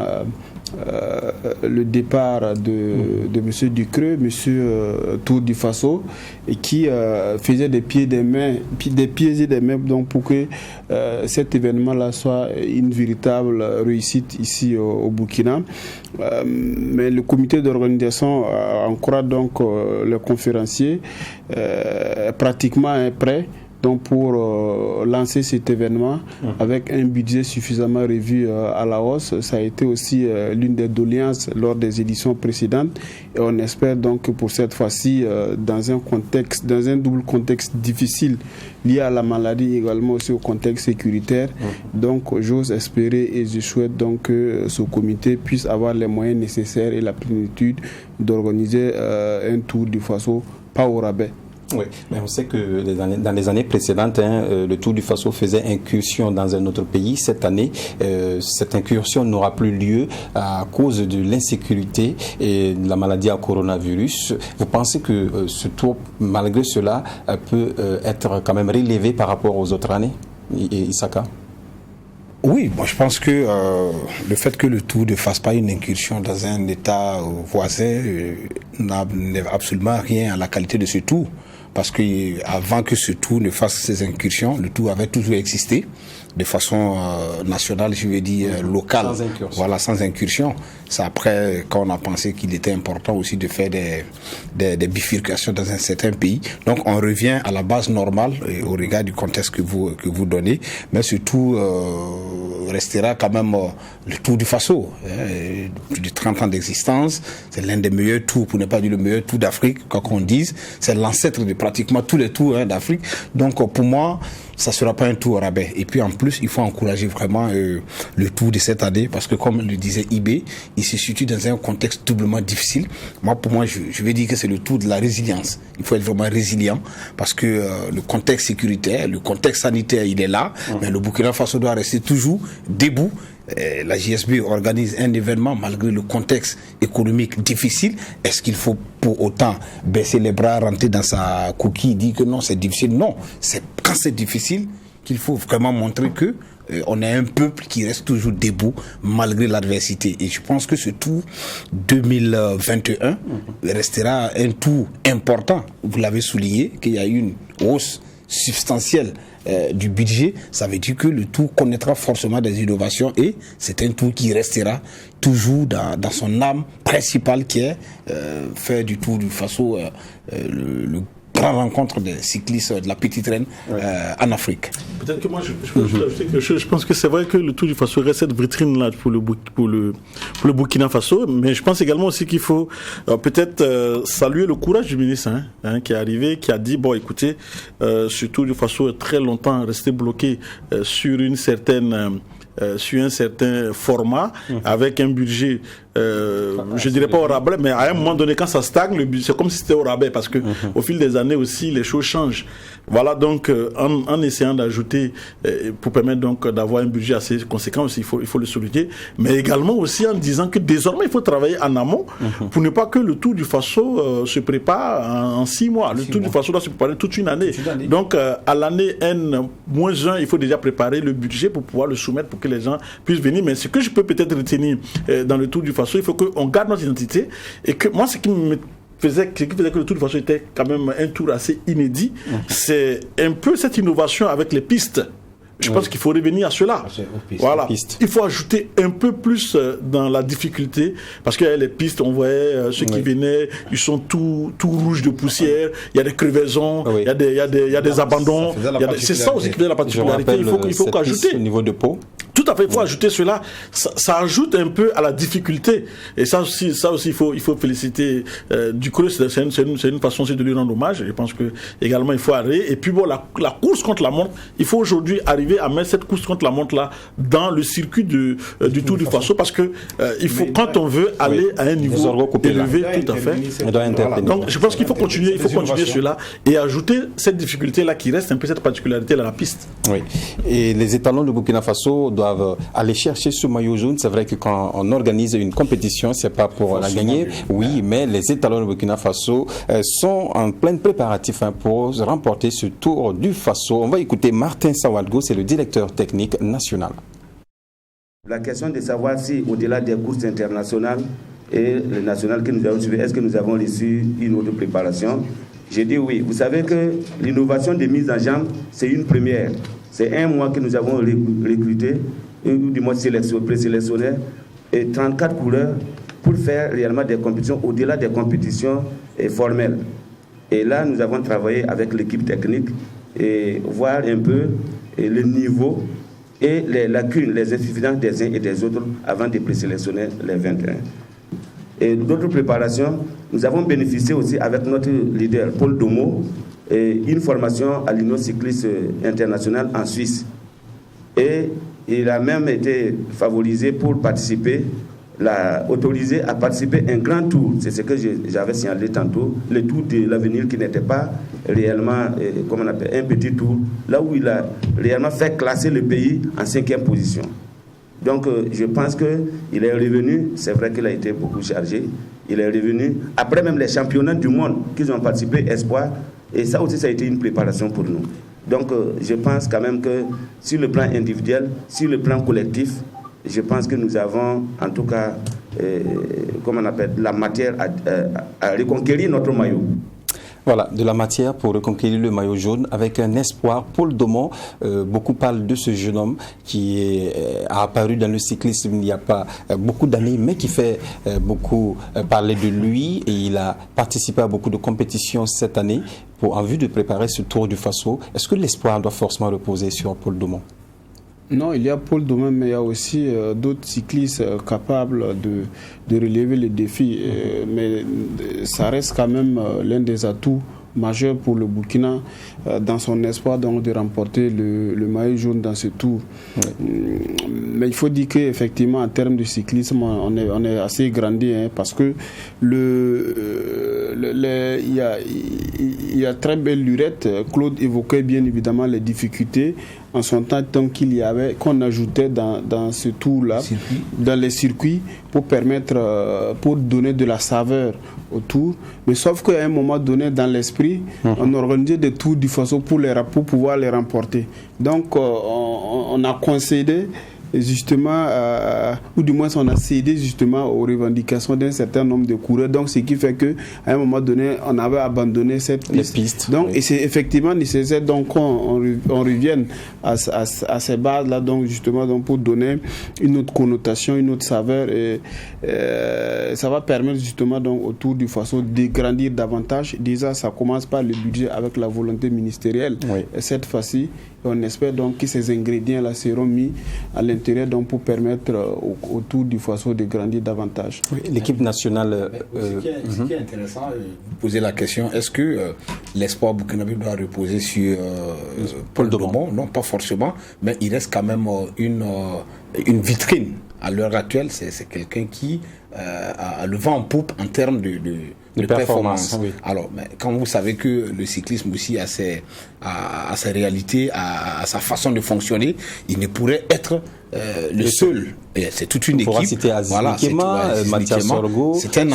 S5: le départ de M. Ducreux, M. Tour du Faso, et qui faisait des pieds et des mains donc pour que cet événement-là soit une véritable réussite ici au Burkina. Mais le comité d'organisation en croit donc les conférenciers pratiquement prêt. donc pour lancer cet événement avec un budget suffisamment revu à la hausse. Ça a été aussi l'une des doléances lors des éditions précédentes et on espère donc que pour cette fois-ci, dans un double contexte difficile lié à la maladie, également aussi au contexte sécuritaire. Donc j'ose espérer et je souhaite donc que ce comité puisse avoir les moyens nécessaires et la plénitude d'organiser un Tour du Faso, pas au rabais.
S1: Oui, mais on sait que dans les années précédentes, le Tour du Faso faisait incursion dans un autre pays. Cette année, cette incursion n'aura plus lieu à cause de l'insécurité et de la maladie à coronavirus. Vous pensez que ce tour, malgré cela, peut être quand même relevé par rapport aux autres années, Isaka?
S3: Oui, moi je pense que le fait que le Tour ne fasse pas une incursion dans un État voisin n'enlève absolument rien à la qualité de ce Tour. Parce que avant que ce Tour ne fasse ses incursions, le Tour avait toujours existé de façon nationale, je veux dire locale.
S1: Sans incursion. Voilà,
S3: sans incursion. C'est après quand on a pensé qu'il était important aussi de faire des bifurcations dans un certain pays. Donc on revient à la base normale au regard du contexte que vous donnez, mais ce Tour restera quand même le Tour du Faso. Plus de 30 ans d'existence, c'est l'un des meilleurs tours, pour ne pas dire le meilleur tour d'Afrique, quoi qu'on dise. C'est l'ancêtre de pratiquement tous les tours d'Afrique. Donc pour moi, ça ne sera pas un tour au rabais. Et puis en plus, il faut encourager vraiment le tour de cette année, parce que comme le disait Ibé, il se situe dans un contexte doublement difficile. Moi, pour moi, je vais dire que c'est le tour de la résilience. Il faut être vraiment résilient, parce que le contexte sécuritaire, le contexte sanitaire, il est là, mais le Burkina Faso doit rester toujours debout. La JSB organise un événement malgré le contexte économique difficile. Est-ce qu'il faut pour autant baisser les bras, rentrer dans sa coquille, dire que non, c'est difficile? Non, c'est quand c'est difficile qu'il faut vraiment montrer que on est un peuple qui reste toujours debout malgré l'adversité. Et je pense que ce tour 2021 restera un tour important. Vous l'avez souligné, qu'il y a eu une hausse substantielle du budget. Ça veut dire que le tour connaîtra forcément des innovations et c'est un tour qui restera toujours dans son âme principale, qui est faire du Tour du Faso le grande rencontre des cyclistes de la petite reine en Afrique.
S7: Peut-être que moi, je pense que c'est vrai que le Tour du Faso reste cette vitrine-là pour le Burkina Faso, mais je pense également aussi qu'il faut peut-être saluer le courage du ministre qui est arrivé, qui a dit, bon écoutez, ce Tour du Faso est très longtemps resté bloqué sur un certain format, avec un budget, je dirais pas au rabais, mais à un moment donné, quand ça stagne, c'est comme si c'était au rabais, parce que au fil des années aussi, les choses changent. Voilà, donc en essayant d'ajouter, pour permettre donc d'avoir un budget assez conséquent aussi, il faut le souligner, mais également aussi en disant que désormais il faut travailler en amont pour ne pas que le Tour du Faso se prépare en 6 mois. Le Tour du Faso doit se préparer toute une année. Donc à l'année N-1, il faut déjà préparer le budget pour pouvoir le soumettre pour que les gens puissent venir. Mais ce que je peux peut-être retenir dans le Tour du Faso, il faut qu'on garde notre identité, et que moi ce qui faisait que le Tour du Faso était quand même un tour assez inédit, c'est un peu cette innovation avec les pistes. Je pense qu'il faut revenir à cela. Voilà. Il faut ajouter un peu plus dans la difficulté, parce que les pistes, on voyait ceux qui venaient, ils sont tout rouges de poussière, il y a des crevaisons, il y a des abandons. C'est ça aussi qui fait la particularité. Il faut qu'ajouter.
S1: Au niveau de peau.
S7: Tout à fait, il faut ajouter cela. Ça ajoute un peu à la difficulté. Et ça aussi, il faut féliciter Ducreux. C'est une façon aussi de lui rendre hommage. Je pense que également il faut arrêter. Et puis bon, la course contre la montre, il faut aujourd'hui arriver à mettre cette course contre la montre là dans le circuit du Tour du Faso, parce que il faut, quand on veut aller à un niveau élevé, tout à fait. Donc je pense qu'il faut continuer cela et ajouter cette difficulté là qui reste un peu cette particularité à la piste.
S1: Oui. Et les étalons de Burkina Faso doivent aller chercher ce maillot jaune. C'est vrai que quand on organise une compétition, c'est pas pour la gagner, oui, mais les étalons de Burkina Faso sont en plein préparatif pour remporter ce Tour du Faso. On va écouter Martin Sawadgo, c'est le directeur technique national.
S9: La question de savoir si, au-delà des courses internationales et les nationales que nous avons suivies, est-ce que nous avons reçu une autre préparation? J'ai dit oui. Vous savez que l'innovation de mise en jambe, c'est une première. C'est 1 mois que nous avons recruté, ou du moins présélectionné, et 34 coureurs pour faire réellement des compétitions au-delà des compétitions formelles. Et là, nous avons travaillé avec l'équipe technique et voir un peu le niveau et les lacunes, les insuffisances des uns et des autres avant de présélectionner les 21. Et d'autres préparations, nous avons bénéficié aussi avec notre leader Paul Domo une formation à l'Union cycliste internationale en Suisse. Et il a même été favorisé pour participer, autorisé à participer à un grand tour. C'est ce que j'avais signalé tantôt, le tour de l'avenir qui n'était pas réellement, comme on appelle, un petit tour, là où il a réellement fait classer le pays en 5e position. Donc je pense qu'il est revenu, c'est vrai qu'il a été beaucoup chargé, il est revenu, après même les championnats du monde qu'ils ont participé, Espoir, et ça aussi ça a été une préparation pour nous. Donc je pense quand même que sur le plan individuel, sur le plan collectif, je pense que nous avons en tout cas, comme on appelle, la matière à reconquérir notre maillot.
S1: Voilà, de la matière pour reconquérir le maillot jaune avec un espoir. Paul Domon, beaucoup parlent de ce jeune homme qui a apparu dans le cyclisme il n'y a pas beaucoup d'années, mais qui fait beaucoup parler de lui, et il a participé à beaucoup de compétitions cette année en vue de préparer ce Tour du Faso. Est-ce que l'espoir doit forcément reposer sur Paul Domon?
S5: Non, il y a Paul Domon, mais il y a aussi d'autres cyclistes capables de relever les défis. Mais ça reste quand même l'un des atouts majeurs pour le Burkina dans son espoir donc de remporter le maillot jaune dans ce tour. Mais il faut dire qu'effectivement, en termes de cyclisme, on est assez grandi, hein, parce que il y a très belle lurette. Claude évoquait bien évidemment les difficultés en son temps, tant qu'on ajoutait dans ce tour-là, dans les circuits, pour donner de la saveur au tour. Mais sauf qu'à un moment donné, dans l'esprit, on organisait des tours du Faso pour pouvoir les remporter. Donc, on a concédé justement, ou du moins on a cédé justement aux revendications d'un certain nombre de coureurs. Donc, ce qui fait qu'à un moment donné, on avait abandonné cette piste. Donc, et c'est effectivement nécessaire donc qu'on revienne à ces bases-là, donc justement donc pour donner une autre connotation, une autre saveur, et ça va permettre justement donc autour du Faso de grandir davantage. Déjà, ça commence par le budget avec la volonté ministérielle. Et cette fois-ci, on espère donc que ces ingrédients-là seront mis à l'intérieur donc pour permettre autour du Faso de grandir davantage.
S1: L'équipe nationale...
S3: Ce qui est intéressant, vous posez la question, est-ce que l'espoir burkinabé doit reposer sur Paul Domon? Non, pas forcément, mais il reste quand même une vitrine. À l'heure actuelle, c'est quelqu'un qui a le vent en poupe en termes de performance. Oui. Alors, mais quand vous savez que le cyclisme aussi a ses réalités, a sa façon de fonctionner, il ne pourrait être le seul. Et c'est toute une équipe.
S1: Citer voilà, Mathias Sorgo,
S3: c'est un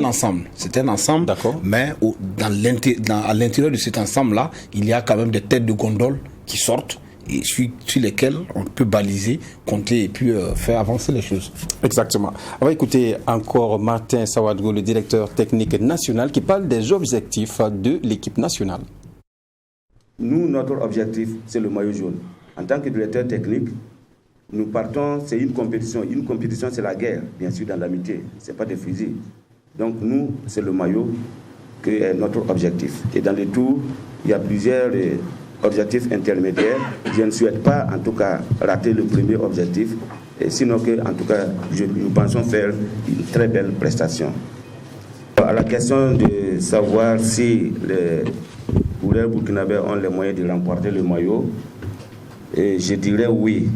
S3: ensemble. C'est un ensemble. D'accord. Mais à l'intérieur de cet ensemble-là, il y a quand même des têtes de gondole qui sortent, et sur lesquels on peut baliser, compter et puis faire avancer les choses.
S1: Exactement. On va écouter encore Martin Sawadgo, le directeur technique national, qui parle des objectifs de l'équipe nationale.
S9: Nous, notre objectif, c'est le maillot jaune. En tant que directeur technique, nous partons, c'est une compétition. Une compétition, c'est la guerre, bien sûr, dans l'amitié. Ce n'est pas des fusils. Donc nous, c'est le maillot qui est notre objectif. Et dans les tours, il y a plusieurs objectifs intermédiaires. Je ne souhaite pas, en tout cas, rater le premier objectif, et sinon que, en tout cas, nous pensons faire une très belle prestation. À la question de savoir si les coureurs burkinabés ont les moyens de remporter le maillot, je dirais oui,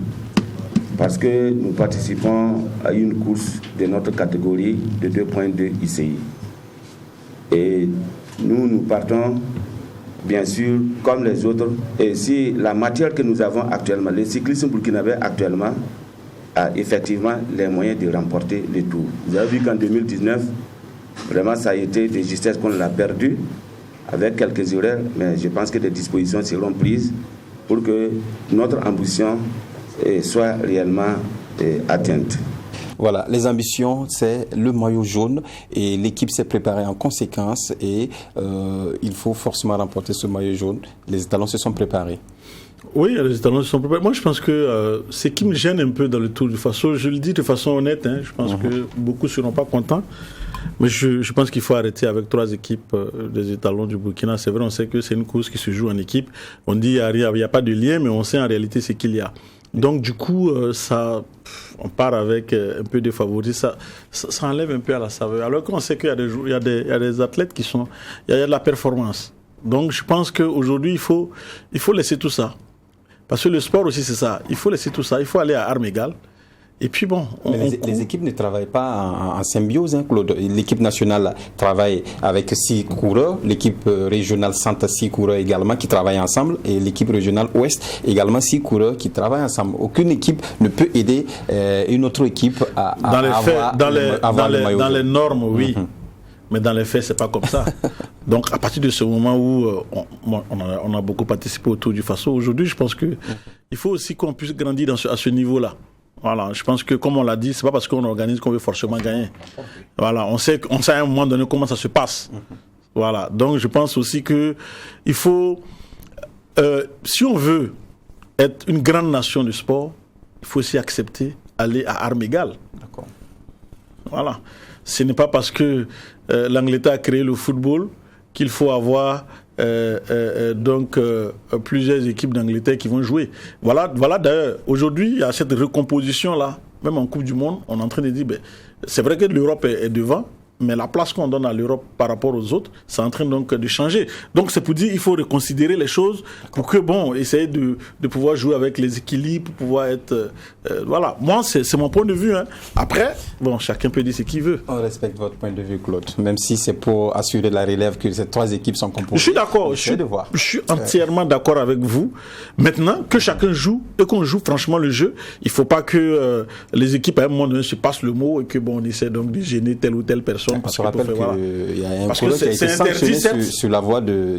S9: parce que nous participons à une course de notre catégorie de 2.2 ICI. Et nous partons bien sûr, comme les autres. Et si la matière que nous avons actuellement, le cyclisme burkinabé actuellement, a effectivement les moyens de remporter le tour. Vous avez vu qu'en 2019, vraiment ça a été de justesse qu'on l'a perdu, avec quelques erreurs, mais je pense que des dispositions seront prises pour que notre ambition soit réellement atteinte.
S1: Voilà, les ambitions, c'est le maillot jaune et l'équipe s'est préparée en conséquence et il faut forcément remporter ce maillot jaune. Les étalons se sont préparés.
S7: Oui, les étalons se sont préparés. Moi, je pense que ce qui me gêne un peu dans le Tour du Faso, je le dis de façon honnête, je pense que beaucoup ne seront pas contents. Mais je pense qu'il faut arrêter avec 3 équipes des étalons du Burkina. C'est vrai, on sait que c'est une course qui se joue en équipe. On dit il n'y a pas de lien, mais on sait en réalité ce qu'il y a. Donc du coup, on part avec un peu de favoris. Ça enlève un peu à la saveur. Alors qu'on sait qu'il y a des athlètes qui sont... Il y a de la performance. Donc je pense qu'aujourd'hui, il faut laisser tout ça. Parce que le sport aussi, c'est ça. Il faut laisser tout ça. Il faut aller à armes égales. Et puis bon,
S1: les équipes ne travaillent pas en symbiose, hein, Claude. L'équipe nationale travaille avec 6 coureurs, l'équipe régionale centre 6 coureurs également qui travaillent ensemble, et l'équipe régionale ouest également 6 coureurs qui travaillent ensemble. Aucune équipe ne peut aider une autre équipe à avoir le maillot.
S7: Dans les normes, oui. Mais dans les faits, c'est pas comme ça. Donc, à partir de ce moment où on a beaucoup participé au Tour du Faso, aujourd'hui, je pense que il faut aussi qu'on puisse grandir à ce niveau-là. Voilà, je pense que, comme on l'a dit, c'est pas parce qu'on organise qu'on veut forcément gagner. Voilà, on sait à un moment donné comment ça se passe. Voilà, donc je pense aussi que il faut, si on veut être une grande nation du sport, il faut aussi accepter aller à armes égales.
S1: D'accord.
S7: Voilà, ce n'est pas parce que l'Angleterre a créé le football qu'il faut avoir plusieurs équipes d'Angleterre qui vont jouer. Voilà d'ailleurs, aujourd'hui, il y a cette recomposition-là, même en Coupe du Monde, on est en train de dire, c'est vrai que l'Europe est devant, mais la place qu'on donne à l'Europe par rapport aux autres, c'est en train donc de changer. Donc c'est pour dire qu'il faut reconsidérer les choses pour que, essayer de pouvoir jouer avec les équilibres, pour pouvoir être... voilà, moi c'est mon point de vue. Hein. Après, chacun peut dire ce qu'il veut.
S1: On respecte votre point de vue, Claude, même si c'est pour assurer la relève que ces 3 équipes sont composées.
S7: Je suis d'accord, je suis entièrement d'accord avec vous. Maintenant, que chacun joue et qu'on joue franchement le jeu, il ne faut pas que les équipes à un moment donné se passent le mot et que on essaie donc de gêner telle ou telle personne.
S1: Parce qu'on rappelle qu'il y a un coureur qui a été sanctionné sur la voie de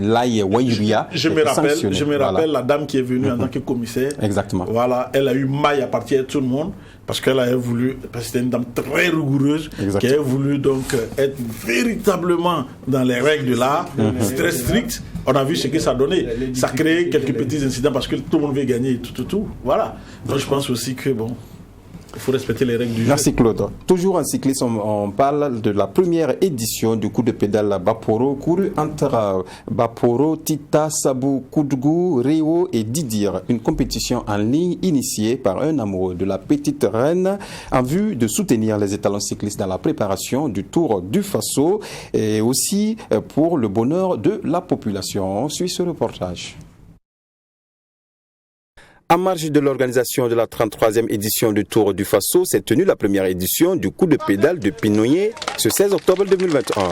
S1: Laye Wairia.
S7: Je me rappelle la dame qui est venue en tant que commissaire.
S1: Exactement.
S7: Voilà, elle a eu maille à partir de tout le monde parce qu'elle avait voulu, parce que c'était une dame très rigoureuse, qui avait voulu donc être véritablement dans les règles de l'art, très stricte. On a vu ce que ça donnait. Ça a créé quelques petits incidents parce que tout le monde veut gagner, tout. Voilà. Donc je pense aussi que il faut respecter les règles du jeu.
S1: Merci Claude. Toujours en cyclisme, on parle de la première édition du coup de pédale Baporo, couru entre Baporo, Tita, Sabou, Koudgou, Réo et Didir. Une compétition en ligne initiée par un amoureux de la petite reine en vue de soutenir les étalons cyclistes dans la préparation du Tour du Faso et aussi pour le bonheur de la population. On suit ce reportage. En marge de l'organisation de la 33e édition du Tour du Faso, s'est tenue la première édition du coup de pédale de Pinoyer ce 16 octobre 2021.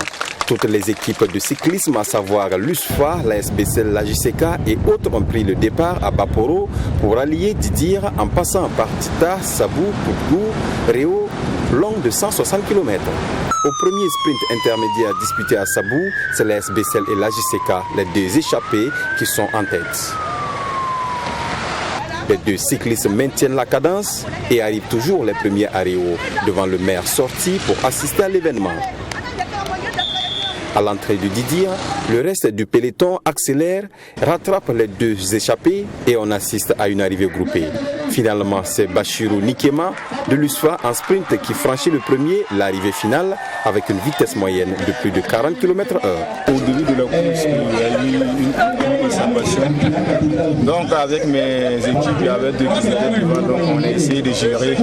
S1: Toutes les équipes de cyclisme, à savoir l'USFA, la SBCL, la JCK et autres ont pris le départ à Baporo pour rallier Didir en passant par Tita, Sabou, Koudgou, Réo, long de 160 km. Au premier sprint intermédiaire disputé à Sabou, c'est la SBCL et la JCK, les 2 échappés, qui sont en tête. Les 2 cyclistes maintiennent la cadence et arrivent toujours les premiers à Réo, devant le maire sorti pour assister à l'événement. À l'entrée du Didir, le reste du peloton accélère, rattrape les 2 échappés et on assiste à une arrivée groupée. Finalement, c'est Bachirou Nikema de l'USFA en sprint qui franchit le premier l'arrivée finale avec une vitesse moyenne de plus de 40 km/h.
S10: Au début de la course, il y a eu une observation. Donc avec mes équipes, il y avait 2 qui étaient devant, donc on a essayé de gérer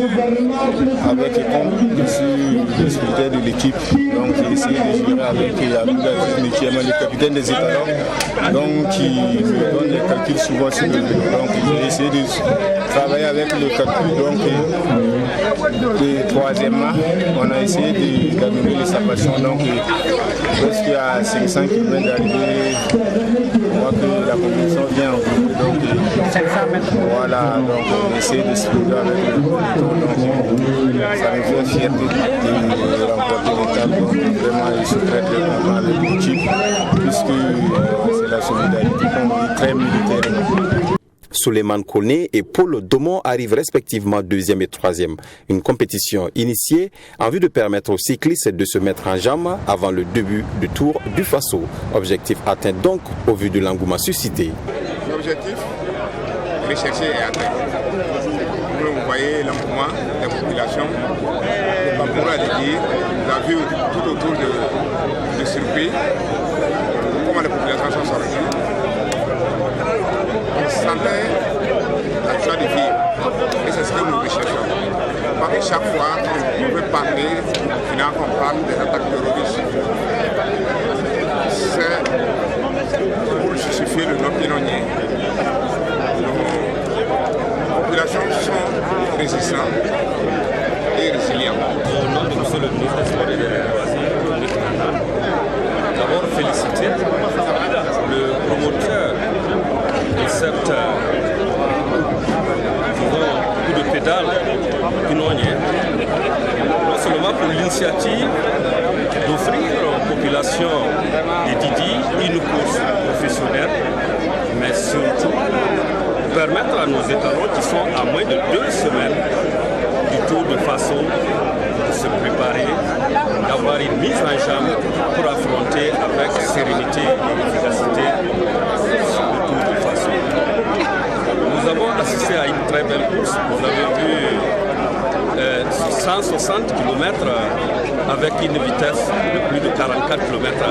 S10: avec comme je suis le secrétaire de l'équipe. Donc j'ai essayé de gérer avec le capitaine des étalons, donc qui me donne les calculs souvent sur le vélo. Donc j'ai essayé de travailler avec le calcul. Donc et troisièmement, on a essayé d'améliorer les salvations. Donc lorsqu'il y a 500 km d'arrivée, on voit que la compétition vient en groupe. Donc voilà, donc on essaie de se trouver avec le peloton. Donc ça me fait fierté de remporter l'étape. Donc vraiment, je suis très content avec l'équipe, puisque c'est la solidarité qu'on vit très militairement.
S1: Souleymane Koné et Paul Domon arrivent respectivement 2e et 3e. Une compétition initiée en vue de permettre aux cyclistes de se mettre en jambe avant le début du Tour du Faso. Objectif atteint donc au vu de l'engouement suscité.
S11: L'objectif recherché est atteint.
S10: nombreux, vous voyez l'engouement des populations. Le Bamboura a dit, vous avez vu tout autour du circuit, comment les populations sont sorties. On sentait la joie de vivre. Et c'est ce que nous recherchons. Pas que chaque fois, on peut parler, finalement, on parle des attaques terroristes. C'est pour justifier le non-pinonnier. Nos populations sont résistantes et résilientes.
S11: Au nom de M. le ministre des Sports et de l'Éducation, d'abord féliciter le promoteur de cette coup de pédale pinonnier, non seulement pour l'initiative d'offrir aux populations de Didi une course professionnelle, mais surtout permettre à nos étalons qui sont à moins de 2 semaines du Tour de Faso de se préparer, d'avoir une mise en jambe pour affronter avec sérénité et efficacité le Tour de Faso. Nous avons assisté à une très belle course. Vous avez vu 160 km avec une vitesse de plus de 44 km/h.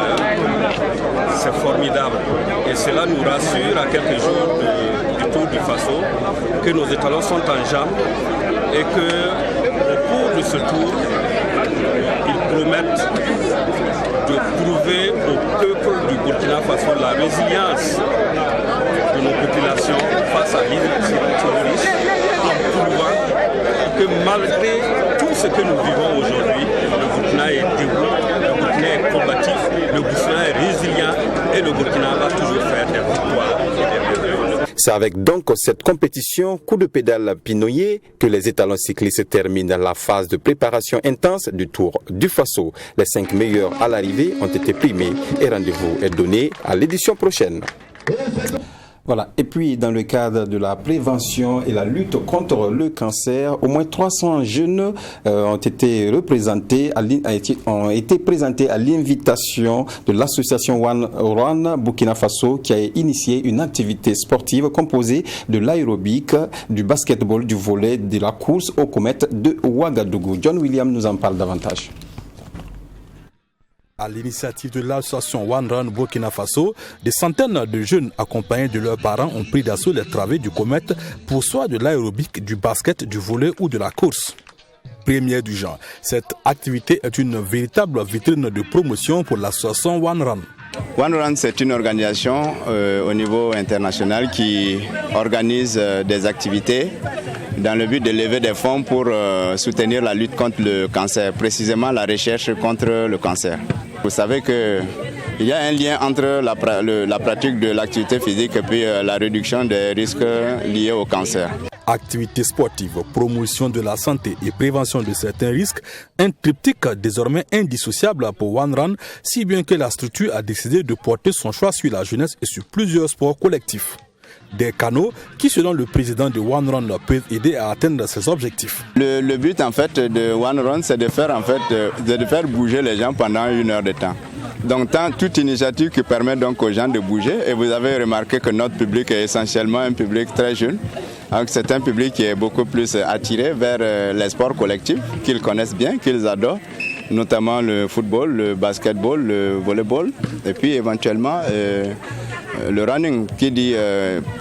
S11: C'est formidable. Et cela nous rassure à quelques jours du Tour du Faso que nos étalons sont en jambes et qu'au cours de ce tour, ils promettent de prouver au peuple du Burkina Faso la résilience de nos populations face à l'terrorisme, en prouvant que malgré tout ce que nous vivons aujourd'hui, le Burkina est debout, le Burkina est combatif, le Burkina est résilient et le Burkina va toujours faire des victoires et des victoires.
S1: C'est avec donc cette compétition coup de pédale pinonnier que les étalons cyclistes terminent la phase de préparation intense du Tour du Faso. Les 5 meilleurs à l'arrivée ont été primés et rendez-vous est donné à l'édition prochaine. Voilà. Et puis, dans le cadre de la prévention et la lutte contre le cancer, au moins 300 jeunes ont été présentés à l'invitation de l'association One Run Burkina Faso qui a initié une activité sportive composée de l'aérobic, du basketball, du volley, de la course aux comètes de Ouagadougou. John William nous en parle davantage.
S12: À l'initiative de l'association One Run Burkina Faso, des centaines de jeunes accompagnés de leurs parents ont pris d'assaut les travées du comète pour soit de l'aérobic, du basket, du volley ou de la course. Première du genre, cette activité est une véritable vitrine de promotion pour l'association One Run.
S13: One Run, c'est une organisation au niveau international qui organise des activités dans le but de lever des fonds pour soutenir la lutte contre le cancer, précisément la recherche contre le cancer. Vous savez qu'il y a un lien entre la pratique de l'activité physique et puis la réduction des risques liés au cancer.
S12: Activité sportive, promotion de la santé et prévention de certains risques, un triptyque désormais indissociable pour One Run, si bien que la structure a décidé de porter son choix sur la jeunesse et sur plusieurs sports collectifs. Des canaux qui, selon le président de One Run, peuvent aider à atteindre ses objectifs.
S13: Le but en fait de One Run, c'est de faire bouger les gens pendant 1 heure de temps. Donc toute initiative qui permet donc aux gens de bouger, et vous avez remarqué que notre public est essentiellement un public très jeune. Donc c'est un public qui est beaucoup plus attiré vers les sports collectifs qu'ils connaissent bien, qu'ils adorent, notamment le football, le basketball, le volleyball, et puis éventuellement le running, qui dit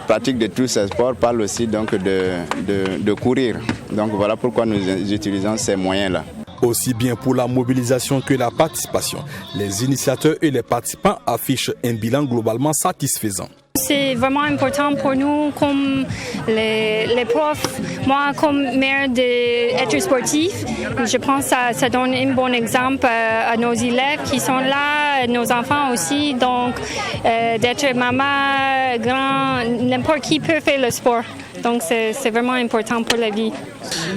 S13: pratique de tous ces sports, parle aussi donc de courir. Donc voilà pourquoi nous utilisons ces moyens-là.
S12: Aussi bien pour la mobilisation que la participation, les initiateurs et les participants affichent un bilan globalement satisfaisant.
S14: C'est vraiment important pour nous, comme les profs, moi comme mère d'être sportif, je pense que ça donne un bon exemple à nos élèves qui sont là, nos enfants aussi, donc d'être maman, grand, n'importe qui peut faire le sport. Donc c'est vraiment important pour la vie.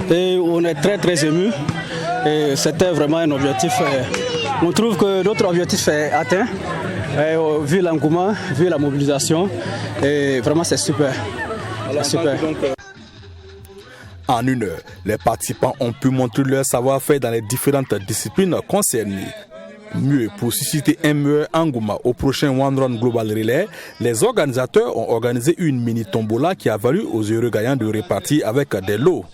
S5: Et on est très très émus. Et c'était vraiment un objectif. On trouve que notre objectif est atteint, vu l'engouement, vu la mobilisation. Et vraiment, c'est super.
S12: En 1 heure, les participants ont pu montrer leur savoir-faire dans les différentes disciplines concernées. Mieux, pour susciter un meilleur engouement au prochain One Run Global Relay, les organisateurs ont organisé une mini tombola qui a valu aux heureux gagnants de repartir avec des lots.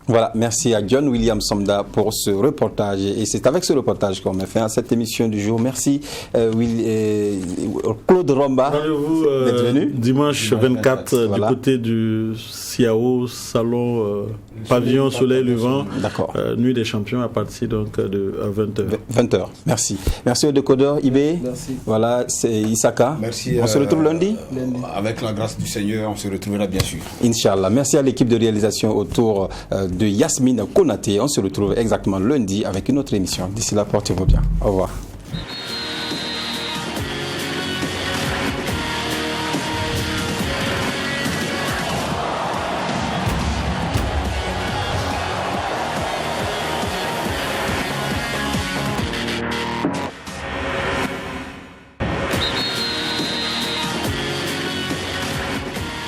S1: Voilà, merci à John William Somda pour ce reportage. Et c'est avec ce reportage qu'on met fin à cette émission du jour. Merci Claude Romba d'être venu.
S7: Dimanche 24 du côté du CIAO, salon Pavillon Soleil Levant.
S1: D'accord.
S7: Nuit des champions à partir donc de 20h.
S1: 20h, merci. Merci au décodeur Ibé.
S5: Merci.
S1: Voilà, c'est Isaka.
S3: Merci.
S1: On se retrouve lundi.
S3: Avec la grâce du Seigneur, on se retrouvera bien sûr.
S1: Inch'Allah. Merci à l'équipe de réalisation autour de Yasmine Konaté. On se retrouve exactement lundi avec une autre émission. D'ici là, portez-vous bien. Au revoir.